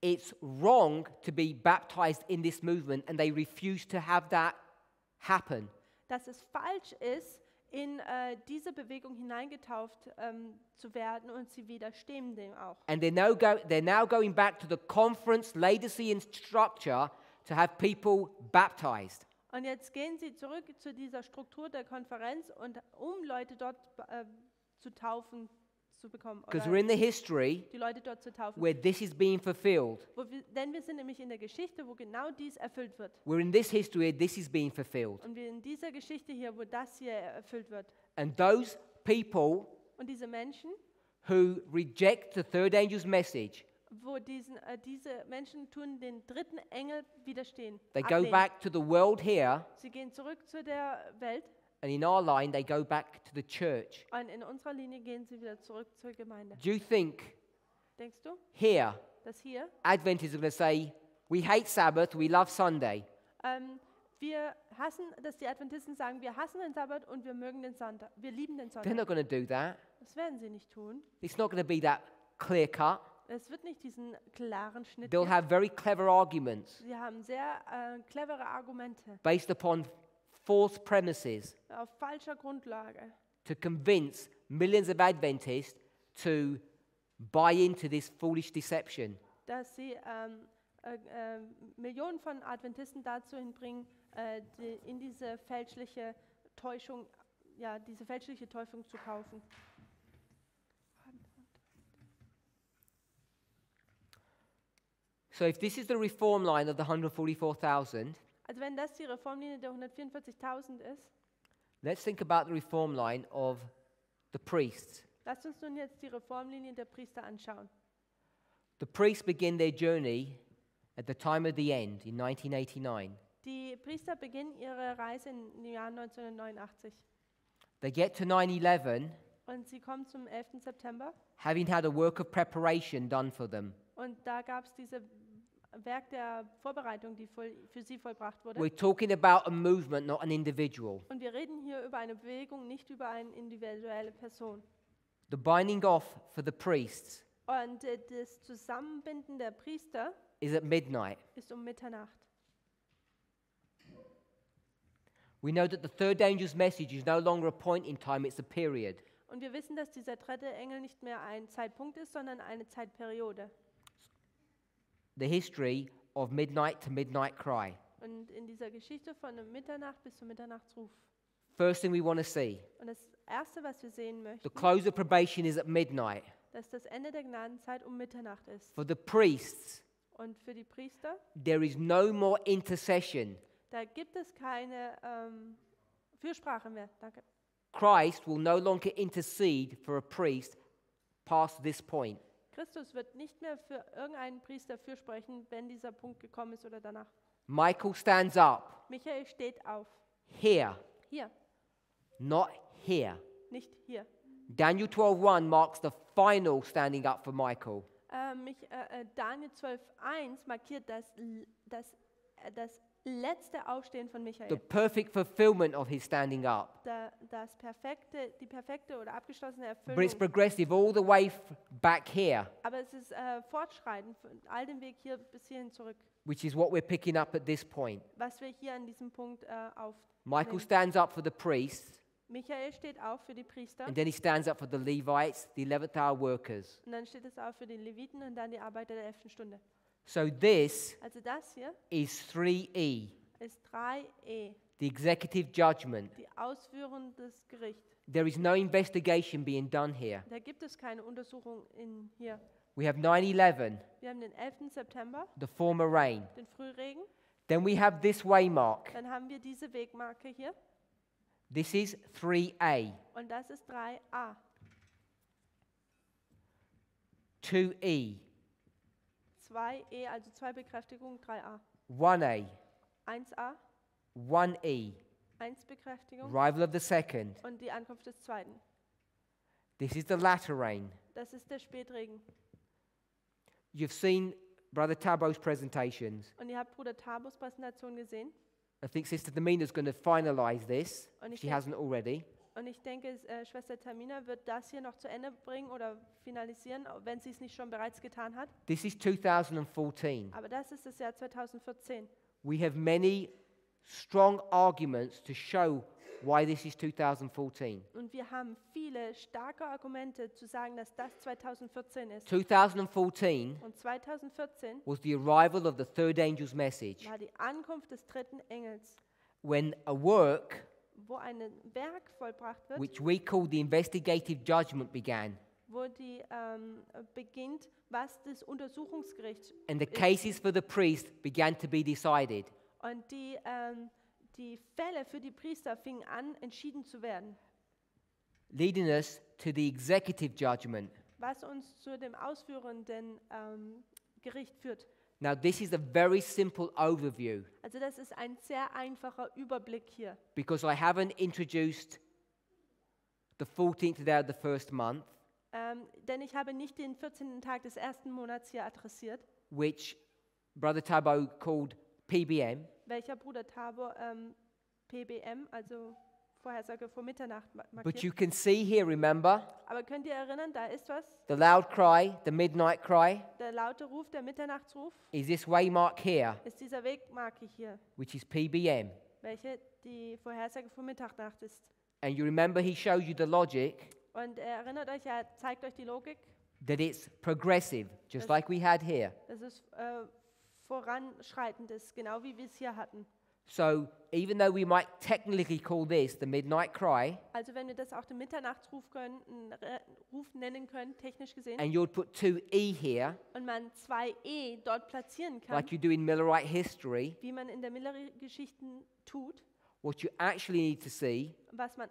Speaker 1: it's wrong to be baptized in this movement and they refuse to have that happen.
Speaker 2: dass es falsch ist, in diese Bewegung hineingetauft zu werden, und sie widerstehen dem auch.
Speaker 1: And they're now going back to the conference Laodicean structure to have people baptized.
Speaker 2: Und jetzt gehen sie zurück zu dieser Struktur der Konferenz, und um Leute dort zu taufen zu bekommen,
Speaker 1: Because
Speaker 2: oder
Speaker 1: we're in the history
Speaker 2: die Leute dort zu taufen.
Speaker 1: where this is being fulfilled.
Speaker 2: Denn wir sind nämlich in der Geschichte, wo genau dies erfüllt wird.
Speaker 1: We're in this history where this is being fulfilled.
Speaker 2: Und wir in dieser Geschichte hier, wo das hier erfüllt wird.
Speaker 1: And those people
Speaker 2: Und diese Menschen,
Speaker 1: who reject the third angel's message,
Speaker 2: wo diese Menschen tun den dritten Engel widerstehen.
Speaker 1: they go
Speaker 2: ablehnen.
Speaker 1: back to the world here,
Speaker 2: Sie gehen zurück zu der Welt,
Speaker 1: and in our line, they go back to the church.
Speaker 2: und in unserer Linie gehen sie wieder zurück zur Gemeinde.
Speaker 1: Do you think
Speaker 2: Denkst du,
Speaker 1: here,
Speaker 2: dass hier
Speaker 1: Adventists are going to say, we hate Sabbath, we love Sunday?
Speaker 2: wir hassen, dass die Adventisten sagen, wir hassen den Sabbat und wir mögen den Sonntag, wir lieben den
Speaker 1: They're
Speaker 2: Sonntag.
Speaker 1: not going to do that.
Speaker 2: Das werden sie nicht tun.
Speaker 1: It's not going to be that clear cut.
Speaker 2: Es wird nicht diesen klaren Schnitt
Speaker 1: They'll
Speaker 2: geben.
Speaker 1: have very clever arguments
Speaker 2: Sie haben sehr clevere Argumente
Speaker 1: based upon false premises
Speaker 2: auf falscher Grundlage,
Speaker 1: to convince millions of Adventists to buy into this foolish deception.
Speaker 2: dass sie Millionen von Adventisten dazu hinbringen, in diese fälschliche Täuschung zu kaufen.
Speaker 1: So if this is the reform line of the 144,000,
Speaker 2: Also wenn das die Reformlinie der 144.000 ist,
Speaker 1: let's think about the reform line of the priests.
Speaker 2: lasst uns nun jetzt die Reformlinie der Priester anschauen.
Speaker 1: The priests begin their journey at the time of the end in 1989.
Speaker 2: Die Priester beginnen ihre Reise im Jahr 1989
Speaker 1: They get to 9/11
Speaker 2: und sie kommen zum 11. September,
Speaker 1: having had a work of preparation done for them.
Speaker 2: und da gab es dieses Werk der Vorbereitung, die für sie vollbracht wurde.
Speaker 1: We're talking about a movement, not an individual.
Speaker 2: Und wir reden hier über eine Bewegung, nicht über eine individuelle Person.
Speaker 1: The binding off for the priests
Speaker 2: Und das Zusammenbinden der Priester
Speaker 1: is at midnight.
Speaker 2: ist um Mitternacht.
Speaker 1: We know that the third angel's message is no longer a point in time, it's a period.
Speaker 2: Und wir wissen, dass dieser dritte Engel nicht mehr ein Zeitpunkt ist, sondern eine Zeitperiode.
Speaker 1: The history of midnight to midnight cry.
Speaker 2: Und in dieser Geschichte von Mitternacht bis zum Mitternachtsruf.
Speaker 1: First thing we want to see.
Speaker 2: Und das Erste, was wir sehen möchten,
Speaker 1: The close of probation is at midnight.
Speaker 2: dass das Ende der Gnadenzeit um Mitternacht ist.
Speaker 1: For the priests,
Speaker 2: Und für die Priester,
Speaker 1: there is no more intercession.
Speaker 2: da gibt es keine Fürsprache mehr. Danke.
Speaker 1: Christ will no longer intercede for a priest past this point.
Speaker 2: Christus wird nicht mehr für irgendeinen Priester fürsprechen, wenn dieser Punkt gekommen ist oder danach.
Speaker 1: Michael stands up
Speaker 2: Michael steht auf.
Speaker 1: here,
Speaker 2: Hier,
Speaker 1: not here.
Speaker 2: nicht hier.
Speaker 1: Daniel 12:1 marks the final standing up for Michael.
Speaker 2: Daniel 12,1 markiert das letzte Aufstehen von
Speaker 1: The
Speaker 2: Michael.
Speaker 1: perfect fulfillment of his standing up.
Speaker 2: Die perfekte oder abgeschlossene
Speaker 1: But it's
Speaker 2: Erfüllung.
Speaker 1: progressive all the way back here,
Speaker 2: Aber es ist fortschreitend, von all dem Weg hier bis hierhin zurück,
Speaker 1: which is what we're picking up at this point.
Speaker 2: was wir hier an diesem Punkt
Speaker 1: Michael
Speaker 2: aufnehmen.
Speaker 1: stands up for the priests,
Speaker 2: Michael steht auf für die Priester
Speaker 1: and then he stands up for the Levites, the 11th hour workers.
Speaker 2: und dann steht es auf für die Leviten und dann die Arbeiter der 11. Stunde.
Speaker 1: So this
Speaker 2: Also das hier
Speaker 1: is 3E,
Speaker 2: ist 3e,
Speaker 1: the executive judgment.
Speaker 2: die Ausführung des Gerichts.
Speaker 1: There is no investigation being done here.
Speaker 2: Da gibt es keine Untersuchung in hier.
Speaker 1: We have 9/11,
Speaker 2: Wir haben den 11. September,
Speaker 1: the former rain.
Speaker 2: den Frühregen.
Speaker 1: Then we have this waymark.
Speaker 2: Dann haben wir diese Wegmarke hier
Speaker 1: This is 3A,
Speaker 2: und das ist 3a.
Speaker 1: 2E,
Speaker 2: 2e, also zwei Bekräftigungen, 3a.
Speaker 1: 1A,
Speaker 2: 1a,
Speaker 1: 1E,
Speaker 2: 1 Bekräftigung
Speaker 1: arrival of the second.
Speaker 2: und die Ankunft des Zweiten.
Speaker 1: This is the latter rain.
Speaker 2: Das ist der Spätregen.
Speaker 1: You've seen Brother Tabo's presentations.
Speaker 2: Und ihr habt Bruder Tabos Präsentation gesehen.
Speaker 1: I think Sister Domina's going to finalize this,
Speaker 2: Und
Speaker 1: if
Speaker 2: ich
Speaker 1: she
Speaker 2: denke-
Speaker 1: hasn't already.
Speaker 2: Und ich denke, Schwester Tamina wird das hier noch zu Ende bringen oder finalisieren, wenn sie es nicht schon bereits getan hat.
Speaker 1: This is 2014.
Speaker 2: Aber das ist das Jahr 2014.
Speaker 1: We have many strong arguments to show why this is 2014.
Speaker 2: Und wir haben viele starke Argumente zu sagen, dass das 2014 ist.
Speaker 1: 2014
Speaker 2: Und 2014
Speaker 1: was the arrival of the third angel's message,
Speaker 2: war die Ankunft des dritten Engels,
Speaker 1: when a work
Speaker 2: wo ein Werk vollbracht wird,
Speaker 1: which we call the investigative judgment began,
Speaker 2: wo die beginnt, was das Untersuchungsgericht
Speaker 1: and the
Speaker 2: ist.
Speaker 1: cases for the priest began to be decided.
Speaker 2: Und die Fälle für die Priester fingen an, entschieden zu werden,
Speaker 1: Leading us to the executive judgment.
Speaker 2: was uns zu dem ausführenden Gericht führt.
Speaker 1: Now, this is a very simple overview
Speaker 2: Also das ist ein sehr einfacher Überblick hier,
Speaker 1: because I haven't introduced the 14th day of the first month,
Speaker 2: denn ich habe nicht den 14. Tag des ersten Monats hier adressiert,
Speaker 1: which Brother Tabo called PBM,
Speaker 2: welcher Bruder Tabor PBM, also Vorhersage vor Mitternacht
Speaker 1: but
Speaker 2: markiert.
Speaker 1: you can see here, remember,
Speaker 2: Aber könnt ihr erinnern, da ist was,
Speaker 1: the loud cry, the midnight cry,
Speaker 2: der laute Ruf, der Mitternachtsruf,
Speaker 1: is this waymark here,
Speaker 2: ist dieser Wegmarke hier,
Speaker 1: which is PBM.
Speaker 2: welche die Vorhersage vor Mitternacht ist.
Speaker 1: And you remember he shows you the logic
Speaker 2: Und erinnert euch, er zeigt euch die Logik,
Speaker 1: that it's progressive, just
Speaker 2: Yes.
Speaker 1: like we had here.
Speaker 2: dass es voranschreitend ist, genau wie wir es hier hatten.
Speaker 1: So even though we might technically call this the midnight cry,
Speaker 2: Also wenn wir das auch den Mitternachtsruf Ruf nennen können, technisch gesehen,
Speaker 1: and you'd put 2E here,
Speaker 2: und man 2e dort platzieren kann,
Speaker 1: like you do in Millerite history,
Speaker 2: wie man in der Miller-Geschichten tut,
Speaker 1: what you actually need to see
Speaker 2: was man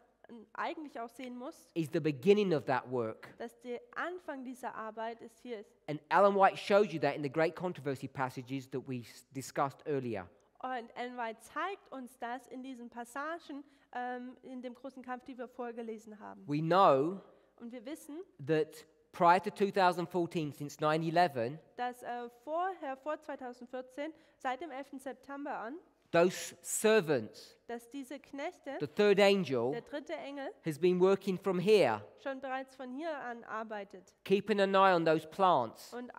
Speaker 2: eigentlich auch sehen muss,
Speaker 1: is the beginning of that work.
Speaker 2: dass der Anfang dieser Arbeit ist hier ist.
Speaker 1: And Ellen White shows you that in the great controversy passages that we discussed earlier.
Speaker 2: Und Ellen White zeigt uns das in diesen Passagen in dem großen Kampf, die wir vorgelesen haben.
Speaker 1: We know
Speaker 2: Und wir wissen,
Speaker 1: that prior to 2014, since 9/11,
Speaker 2: dass vor 2014, seit dem 11. September an,
Speaker 1: those servants,
Speaker 2: dass diese Knechte,
Speaker 1: the third angel,
Speaker 2: der dritte Engel,
Speaker 1: has been working from here,
Speaker 2: schon bereits von hier an arbeitet
Speaker 1: keeping an eye on those plants,
Speaker 2: und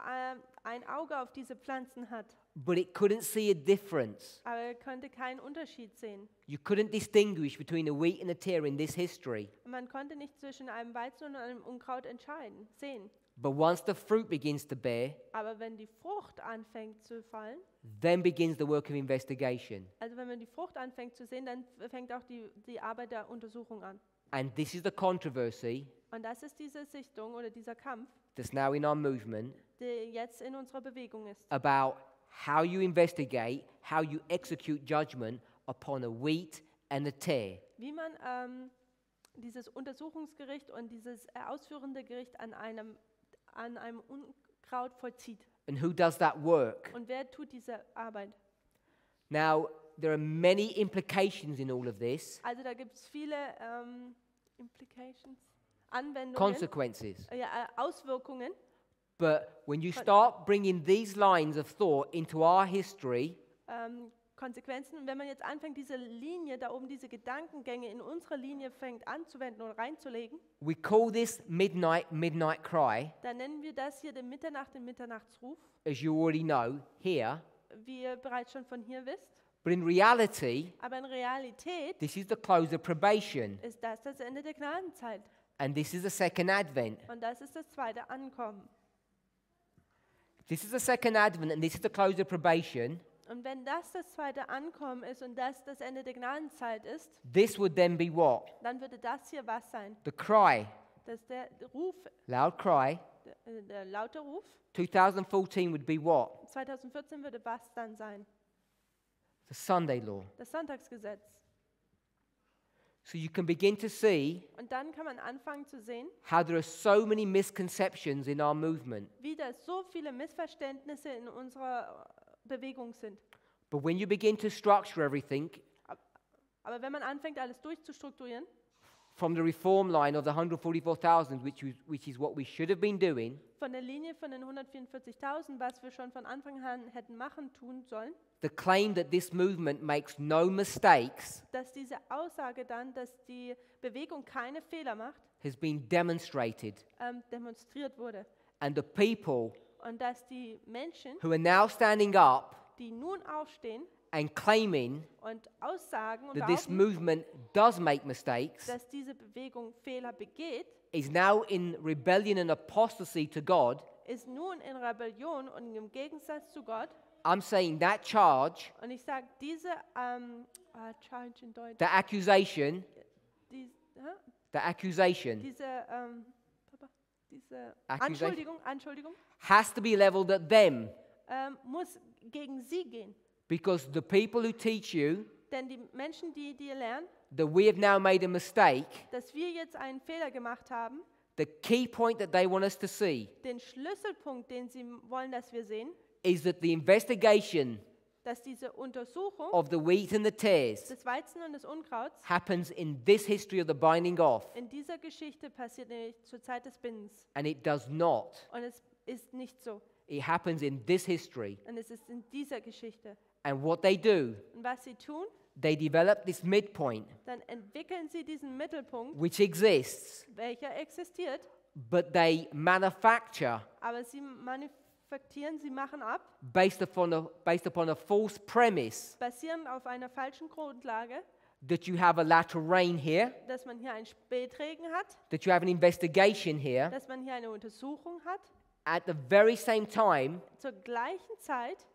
Speaker 2: ein Auge auf diese Pflanzen hat.
Speaker 1: but it couldn't see a difference.
Speaker 2: Aber er konnte keinen Unterschied sehen.
Speaker 1: You couldn't distinguish between a wheat and a tear in this history.
Speaker 2: Man konnte nicht zwischen einem Weizen und einem Unkraut sehen.
Speaker 1: But once the fruit begins to bear,
Speaker 2: Aber wenn die Frucht anfängt zu fallen,
Speaker 1: then begins the work of investigation.
Speaker 2: also wenn man die Frucht anfängt zu sehen, dann fängt auch die Arbeit der Untersuchung an.
Speaker 1: And this is the controversy
Speaker 2: Und das ist diese Sichtung oder dieser Kampf,
Speaker 1: that's now in our movement
Speaker 2: der jetzt in unserer Bewegung ist.
Speaker 1: about how you investigate, how you execute judgment upon a wheat and a tare.
Speaker 2: Wie man dieses Untersuchungsgericht und dieses ausführende Gericht an einem Unkraut vollzieht.
Speaker 1: And who does that work?
Speaker 2: Und wer tut diese Arbeit?
Speaker 1: Now, there are many implications in all of this,
Speaker 2: Also da gibt es viele Implications, Anwendungen,
Speaker 1: consequences.
Speaker 2: Auswirkungen.
Speaker 1: But when you start bringing these lines of thought into our history,
Speaker 2: Konsequenzen. Und wenn man jetzt anfängt, diese Linie da oben, diese Gedankengänge in unserer Linie fängt anzuwenden und reinzulegen,
Speaker 1: we call this midnight cry,
Speaker 2: dann nennen wir das hier den Mitternachtsruf,
Speaker 1: as you already know here.
Speaker 2: wie ihr bereits schon von hier wisst.
Speaker 1: But in reality,
Speaker 2: Aber in Realität
Speaker 1: this is the close of probation,
Speaker 2: ist das das Ende der Gnadenzeit.
Speaker 1: and this is the second advent.
Speaker 2: Und das ist das zweite Ankommen.
Speaker 1: This is the second advent, and this is the close of probation.
Speaker 2: Und wenn das zweite Ankommen ist und das Ende der Gnadenzeit ist,
Speaker 1: This would then be what?
Speaker 2: dann würde das hier was sein?
Speaker 1: The cry,
Speaker 2: Das ist der Ruf,
Speaker 1: loud cry.
Speaker 2: der laute Ruf.
Speaker 1: 2014 would be what?
Speaker 2: 2014 würde was dann sein?
Speaker 1: The Sunday law.
Speaker 2: Das Sonntagsgesetz.
Speaker 1: So you can begin to see
Speaker 2: Und dann kann man anfangen zu sehen,
Speaker 1: how there are so many misconceptions in our movement.
Speaker 2: wie da so viele Missverständnisse in unserer Bewegung sind.
Speaker 1: But when you begin to structure everything
Speaker 2: Aber wenn man anfängt, alles durchzustrukturieren,
Speaker 1: from the reform line of the 144,000, which is what we should have been doing,
Speaker 2: von der Linie von den 144.000, was wir schon von Anfang an hätten tun sollen,
Speaker 1: the claim that this movement makes no mistakes
Speaker 2: dass diese Aussage dann, dass die Bewegung keine Fehler macht,
Speaker 1: has been demonstrated.
Speaker 2: demonstriert wurde.
Speaker 1: And the people
Speaker 2: Und dass die Menschen,
Speaker 1: who are now standing up
Speaker 2: die nun aufstehen
Speaker 1: and claiming
Speaker 2: und aussagen und
Speaker 1: that this
Speaker 2: behaupten,
Speaker 1: movement does make mistakes
Speaker 2: dass diese Bewegung Fehler begeht,
Speaker 1: is now in rebellion and apostasy to God,
Speaker 2: ist nun in Rebellion und im Gegensatz zu Gott.
Speaker 1: I'm saying that charge,
Speaker 2: Und ich sage, diese Charge in Deutsch,
Speaker 1: the accusation,
Speaker 2: die,
Speaker 1: diese Accusation.
Speaker 2: Anschuldigung
Speaker 1: has to be leveled at them,
Speaker 2: muss gegen sie gehen.
Speaker 1: because the people who teach you
Speaker 2: Denn die Menschen, die dir lernen,
Speaker 1: that we have now made a mistake,
Speaker 2: dass wir jetzt einen Fehler gemacht haben,
Speaker 1: the key point that they want us to see
Speaker 2: den Schlüsselpunkt, den sie wollen, dass wir sehen,
Speaker 1: is that the investigation
Speaker 2: dass diese Untersuchung
Speaker 1: of the wheat and the tares
Speaker 2: des Weizen und des Unkrauts
Speaker 1: happens in this history of the binding off,
Speaker 2: in dieser Geschichte passiert, nämlich zur Zeit des Bindens.
Speaker 1: and it does not.
Speaker 2: Und es ist nicht so.
Speaker 1: It happens in this history.
Speaker 2: Und es ist in dieser Geschichte.
Speaker 1: And what they do,
Speaker 2: Und was sie tun,
Speaker 1: they develop this midpoint,
Speaker 2: dann entwickeln sie diesen Mittelpunkt,
Speaker 1: which exists,
Speaker 2: welcher existiert,
Speaker 1: but they manufacture
Speaker 2: aber sie manufaktieren, sie machen ab,
Speaker 1: based upon a false premise
Speaker 2: basierend auf einer falschen Grundlage,
Speaker 1: that you have a lateral rain here,
Speaker 2: dass man hier einen Spätregen hat,
Speaker 1: that you have an investigation here,
Speaker 2: dass man hier eine Untersuchung hat,
Speaker 1: at the very same time,
Speaker 2: zur gleichen Zeit,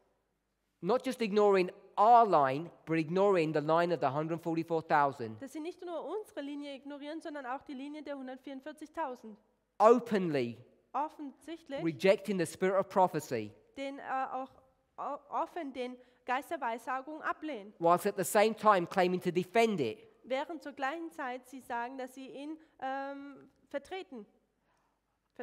Speaker 1: not just ignoring our line, but ignoring the line of the 144,000,
Speaker 2: dass sie nicht nur unsere Linie ignorieren, sondern auch die Linie der 144.000.
Speaker 1: openly
Speaker 2: Offensichtlich
Speaker 1: rejecting the spirit of prophecy,
Speaker 2: den auch offen den Geist der Weissagung ablehnen,
Speaker 1: whilst at the same time claiming to defend it.
Speaker 2: während zur gleichen Zeit sie sagen, dass sie ihn verteidigen.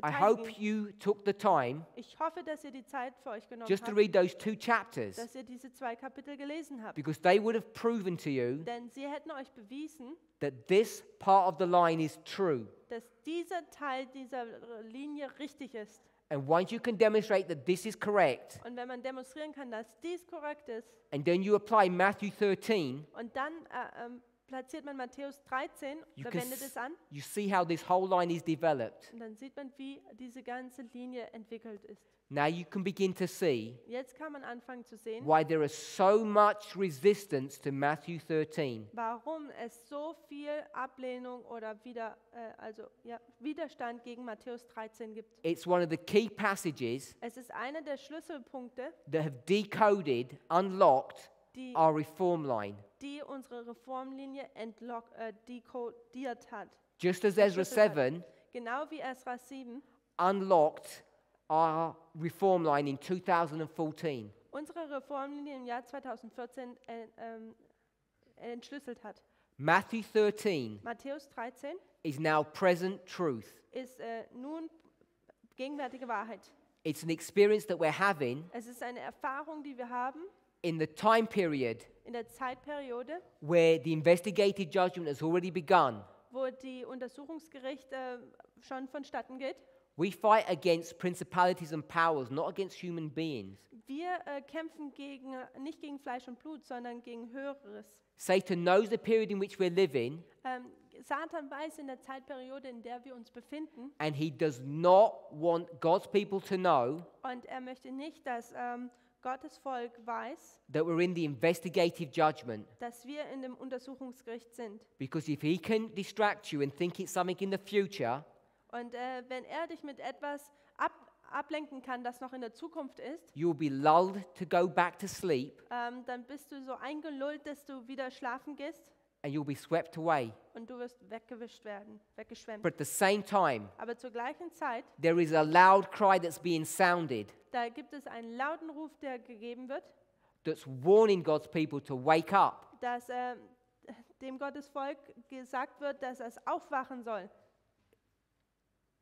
Speaker 1: I hope you took the time
Speaker 2: Ich hoffe, dass ihr die Zeit für euch genommen
Speaker 1: just to
Speaker 2: habt,
Speaker 1: read those 2 chapters,
Speaker 2: dass ihr diese 2 Kapitel gelesen habt.
Speaker 1: because they would have proven to you
Speaker 2: Denn sie hätten euch bewiesen,
Speaker 1: that this part of the line is true.
Speaker 2: dass dieser Teil dieser Linie richtig ist.
Speaker 1: And once you can demonstrate that this is correct,
Speaker 2: Und wenn man demonstrieren kann, dass dies korrekt ist,
Speaker 1: and then you apply Matthew 13,
Speaker 2: und dann platziert man Matthäus 13
Speaker 1: You
Speaker 2: oder
Speaker 1: can
Speaker 2: wendet es an.
Speaker 1: you see how this whole line is developed.
Speaker 2: Und dann sieht man, wie diese ganze Linie entwickelt ist.
Speaker 1: Now you can begin to see
Speaker 2: Jetzt kann man anfangen zu sehen,
Speaker 1: why there is so much resistance to Matthew 13.
Speaker 2: warum es so viel Ablehnung oder Widerstand gegen Matthäus 13 gibt.
Speaker 1: It's one of the key passages
Speaker 2: Es ist einer der Schlüsselpunkte,
Speaker 1: that have decoded, unlocked
Speaker 2: die,
Speaker 1: our reform line.
Speaker 2: die unsere Reformlinie dekodiert hat.
Speaker 1: Just as Ezra 7
Speaker 2: Genau wie Esra 7
Speaker 1: unlocked our reform line in 2014.
Speaker 2: unsere Reformlinie im Jahr 2014 entschlüsselt hat.
Speaker 1: Matthew 13
Speaker 2: Matthäus 13
Speaker 1: is now present truth.
Speaker 2: ist nun gegenwärtige Wahrheit.
Speaker 1: It's an experience that we're having
Speaker 2: Es ist eine Erfahrung, die wir haben
Speaker 1: in the time period
Speaker 2: in der Zeitperiode,
Speaker 1: where the investigative judgment has already begun.
Speaker 2: wo die Untersuchungsgericht schon vonstatten geht.
Speaker 1: We fight against principalities and powers, not against human beings.
Speaker 2: Wir kämpfen nicht gegen Fleisch und Blut, sondern gegen Höheres.
Speaker 1: Satan knows the period in which we're living,
Speaker 2: Satan weiß in der Zeitperiode, in der wir uns befinden,
Speaker 1: and he does not want God's people to know
Speaker 2: und er möchte nicht, dass Gottes Volk weiß,
Speaker 1: that we're in the investigative judgment.
Speaker 2: dass wir in dem Untersuchungsgericht sind.
Speaker 1: Because if he can distract you and think it's something in the future,
Speaker 2: Und wenn er dich mit etwas ablenken kann, das noch in der Zukunft ist,
Speaker 1: you'll be lulled to go back to sleep,
Speaker 2: dann bist du so eingelullt, dass du wieder schlafen gehst
Speaker 1: and you'll be swept away.
Speaker 2: und du wirst weggeschwemmt.
Speaker 1: But at the same time,
Speaker 2: Aber zur gleichen Zeit,
Speaker 1: there is a loud cry that's being sounded
Speaker 2: da gibt es einen lauten Ruf, der gegeben wird,
Speaker 1: that's warning God's people to wake up.
Speaker 2: dass dem Gottes Volk gesagt wird, dass es aufwachen soll.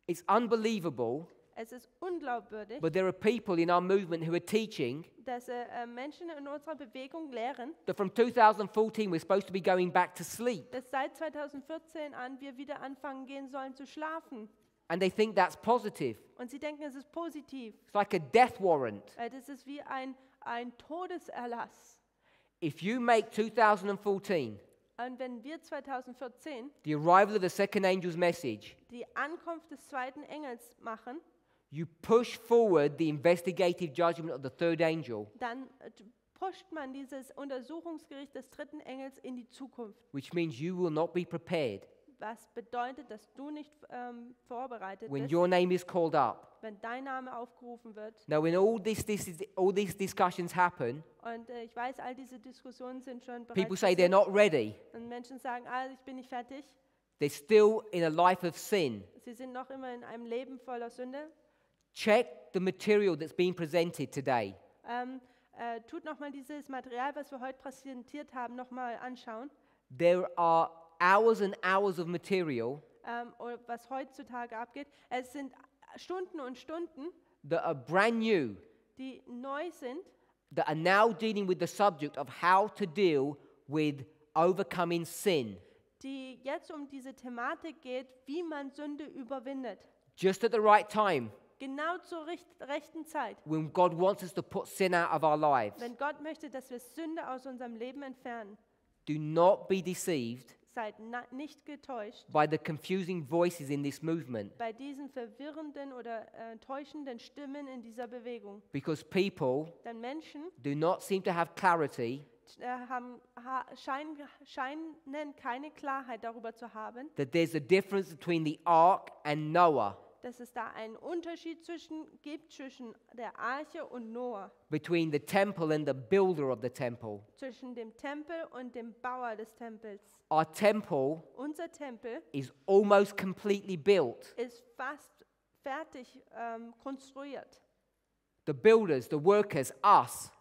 Speaker 1: It's unbelievable,
Speaker 2: Es ist unglaubwürdig,
Speaker 1: but there are people in our movement who are teaching
Speaker 2: dass Menschen in unserer Bewegung lehren,
Speaker 1: that from 2014 we're supposed to be going back to sleep.
Speaker 2: dass seit 2014 an wir wieder anfangen gehen sollen zu schlafen.
Speaker 1: And they think that's positive.
Speaker 2: Und sie denken, es ist positiv.
Speaker 1: It's like a death warrant.
Speaker 2: Das ist wie ein Todeserlass.
Speaker 1: If you make 2014
Speaker 2: Und wenn wir 2014
Speaker 1: the arrival of the second angel's message,
Speaker 2: die Ankunft des zweiten Engels machen,
Speaker 1: you push forward the investigative judgment of the third angel,
Speaker 2: dann pusht man dieses Untersuchungsgericht des dritten Engels in die Zukunft.
Speaker 1: which means you will not be prepared
Speaker 2: Was bedeutet, dass du nicht vorbereitet
Speaker 1: when
Speaker 2: bist,
Speaker 1: your name is called up.
Speaker 2: wenn dein Name aufgerufen wird.
Speaker 1: Now, when all these discussions happen,
Speaker 2: Und ich weiß, all diese Diskussionen sind schon
Speaker 1: people
Speaker 2: bereits
Speaker 1: say they're
Speaker 2: passiert.
Speaker 1: not ready.
Speaker 2: Und Menschen sagen, ich bin nicht fertig.
Speaker 1: They're still in a life of sin.
Speaker 2: Sie sind noch immer in einem Leben voller Sünde.
Speaker 1: Check the material that's being presented today.
Speaker 2: Tut nochmal dieses Material, was wir heute präsentiert haben, nochmal anschauen.
Speaker 1: There are hours and hours of material
Speaker 2: Oder was heutzutage abgeht. Es sind Stunden und Stunden,
Speaker 1: that are brand new,
Speaker 2: die neu sind,
Speaker 1: that are now dealing with the subject of how to deal with overcoming sin.
Speaker 2: die jetzt um diese Thematik geht, wie man Sünde überwindet.
Speaker 1: Just at the right time,
Speaker 2: Genau zur rechten Zeit.
Speaker 1: when God wants us to put sin out of our lives.
Speaker 2: Wenn Gott möchte, dass wir Sünde aus unserem Leben entfernen,
Speaker 1: Do not be deceived
Speaker 2: seid nicht getäuscht
Speaker 1: by the confusing voices in this movement,
Speaker 2: bei diesen verwirrenden oder täuschenden Stimmen in dieser Bewegung.
Speaker 1: because people
Speaker 2: Denn Menschen
Speaker 1: do not seem to have clarity
Speaker 2: scheinen keine Klarheit darüber zu haben,
Speaker 1: that there's a difference between the ark and Noah,
Speaker 2: dass es da einen Unterschied gibt zwischen der Arche und Noah,
Speaker 1: between the temple and the builder of the temple.
Speaker 2: zwischen dem Tempel und dem Bauer des Tempels.
Speaker 1: Our temple
Speaker 2: Unser Tempel
Speaker 1: is almost completely built.
Speaker 2: ist fast fertig konstruiert.
Speaker 1: The builders, the workers, us,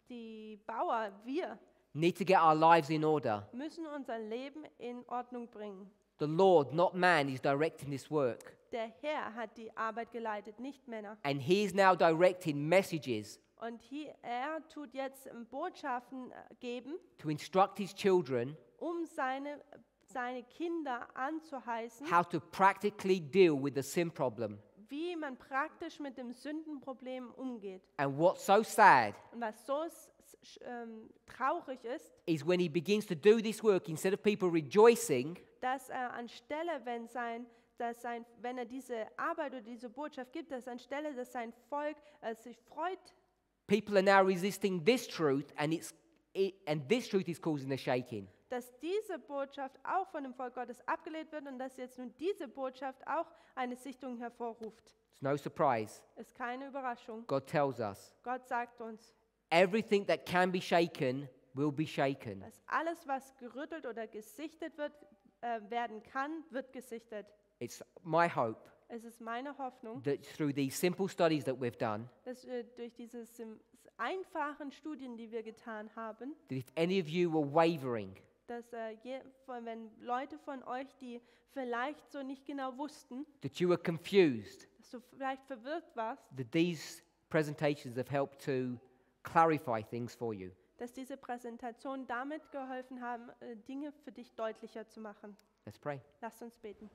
Speaker 2: Die Bauer, wir,
Speaker 1: need to get our lives in order.
Speaker 2: müssen unser Leben in Ordnung bringen.
Speaker 1: The Lord, not man, is directing this work.
Speaker 2: Der Herr hat die Arbeit geleitet, nicht Männer.
Speaker 1: And he is now directing messages
Speaker 2: Und er tut jetzt Botschaften geben,
Speaker 1: to instruct his children
Speaker 2: um seine Kinder anzuheißen,
Speaker 1: how to practically deal with the sin problem.
Speaker 2: wie man praktisch mit dem Sündenproblem umgeht.
Speaker 1: And what's so sad
Speaker 2: Und was so traurig ist,
Speaker 1: is when he begins to do this work, instead of people rejoicing,
Speaker 2: dass er anstelle, wenn er diese Arbeit oder diese Botschaft gibt, dass anstelle, dass sein Volk sich freut,
Speaker 1: people are now resisting this truth, and this truth is causing a shaking.
Speaker 2: dass diese Botschaft auch von dem Volk Gottes abgelehnt wird und dass jetzt nun diese Botschaft auch eine Sichtung hervorruft.
Speaker 1: It's no surprise.
Speaker 2: Ist keine Überraschung.
Speaker 1: God tells us
Speaker 2: Gott sagt uns,
Speaker 1: everything that can be shaken will be shaken.
Speaker 2: dass alles, was gerüttelt oder gesichtet werden kann, wird gesichtet.
Speaker 1: It's my hope
Speaker 2: Es ist meine Hoffnung,
Speaker 1: that through these simple studies that we've done,
Speaker 2: dass durch diese einfachen Studien, die wir getan haben,
Speaker 1: that if any of you were wavering,
Speaker 2: dass wenn Leute von euch, die vielleicht so nicht genau wussten,
Speaker 1: that you were confused,
Speaker 2: dass du vielleicht verwirrt warst,
Speaker 1: that these presentations have helped to clarify things for you.
Speaker 2: dass diese Präsentationen damit geholfen haben, Dinge für dich deutlicher zu machen.
Speaker 1: Let's pray.
Speaker 2: Lasst uns beten.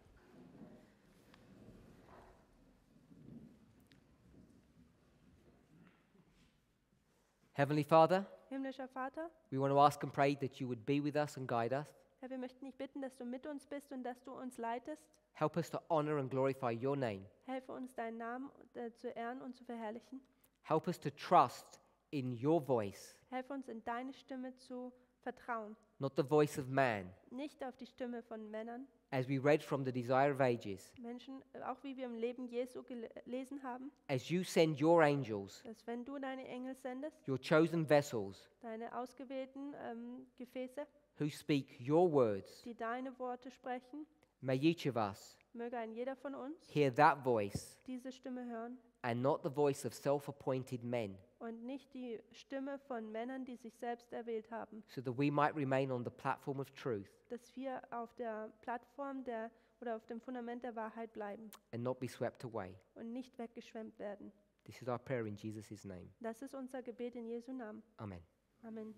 Speaker 1: Heavenly Father,
Speaker 2: Himmlischer Vater,
Speaker 1: we want to ask and pray that you would be with us and guide us.
Speaker 2: Herr, wir möchten dich bitten, dass du mit uns bist und dass du uns leitest.
Speaker 1: Help us to honor and glorify your name.
Speaker 2: Helfe uns, deinen Namen zu ehren und zu verherrlichen.
Speaker 1: Help us to trust in your voice,
Speaker 2: Helfe uns, in deine Stimme zu vertrauen,
Speaker 1: not the voice of man.
Speaker 2: nicht auf die Stimme von Männern,
Speaker 1: As we read from the Desire of Ages,
Speaker 2: Menschen, auch wie wir im Leben Jesu gelesen haben,
Speaker 1: as you send your angels,
Speaker 2: dass wenn du deine Engel sendest,
Speaker 1: your chosen vessels,
Speaker 2: deine ausgewählten Gefäße,
Speaker 1: who speak your words,
Speaker 2: die deine Worte sprechen,
Speaker 1: may each of us
Speaker 2: möge ein jeder von uns
Speaker 1: hear that voice
Speaker 2: diese Stimme hören
Speaker 1: and not the voice of self-appointed men,
Speaker 2: und nicht die Stimme von Männern, die sich selbst erwählt haben,
Speaker 1: so that we might remain on the platform of truth
Speaker 2: dass wir auf der Plattform oder auf dem Fundament der Wahrheit bleiben
Speaker 1: and not be swept away.
Speaker 2: und nicht weggeschwemmt werden.
Speaker 1: This is our prayer in Jesus' name.
Speaker 2: Das ist unser Gebet in Jesu Namen.
Speaker 1: Amen.
Speaker 2: Amen.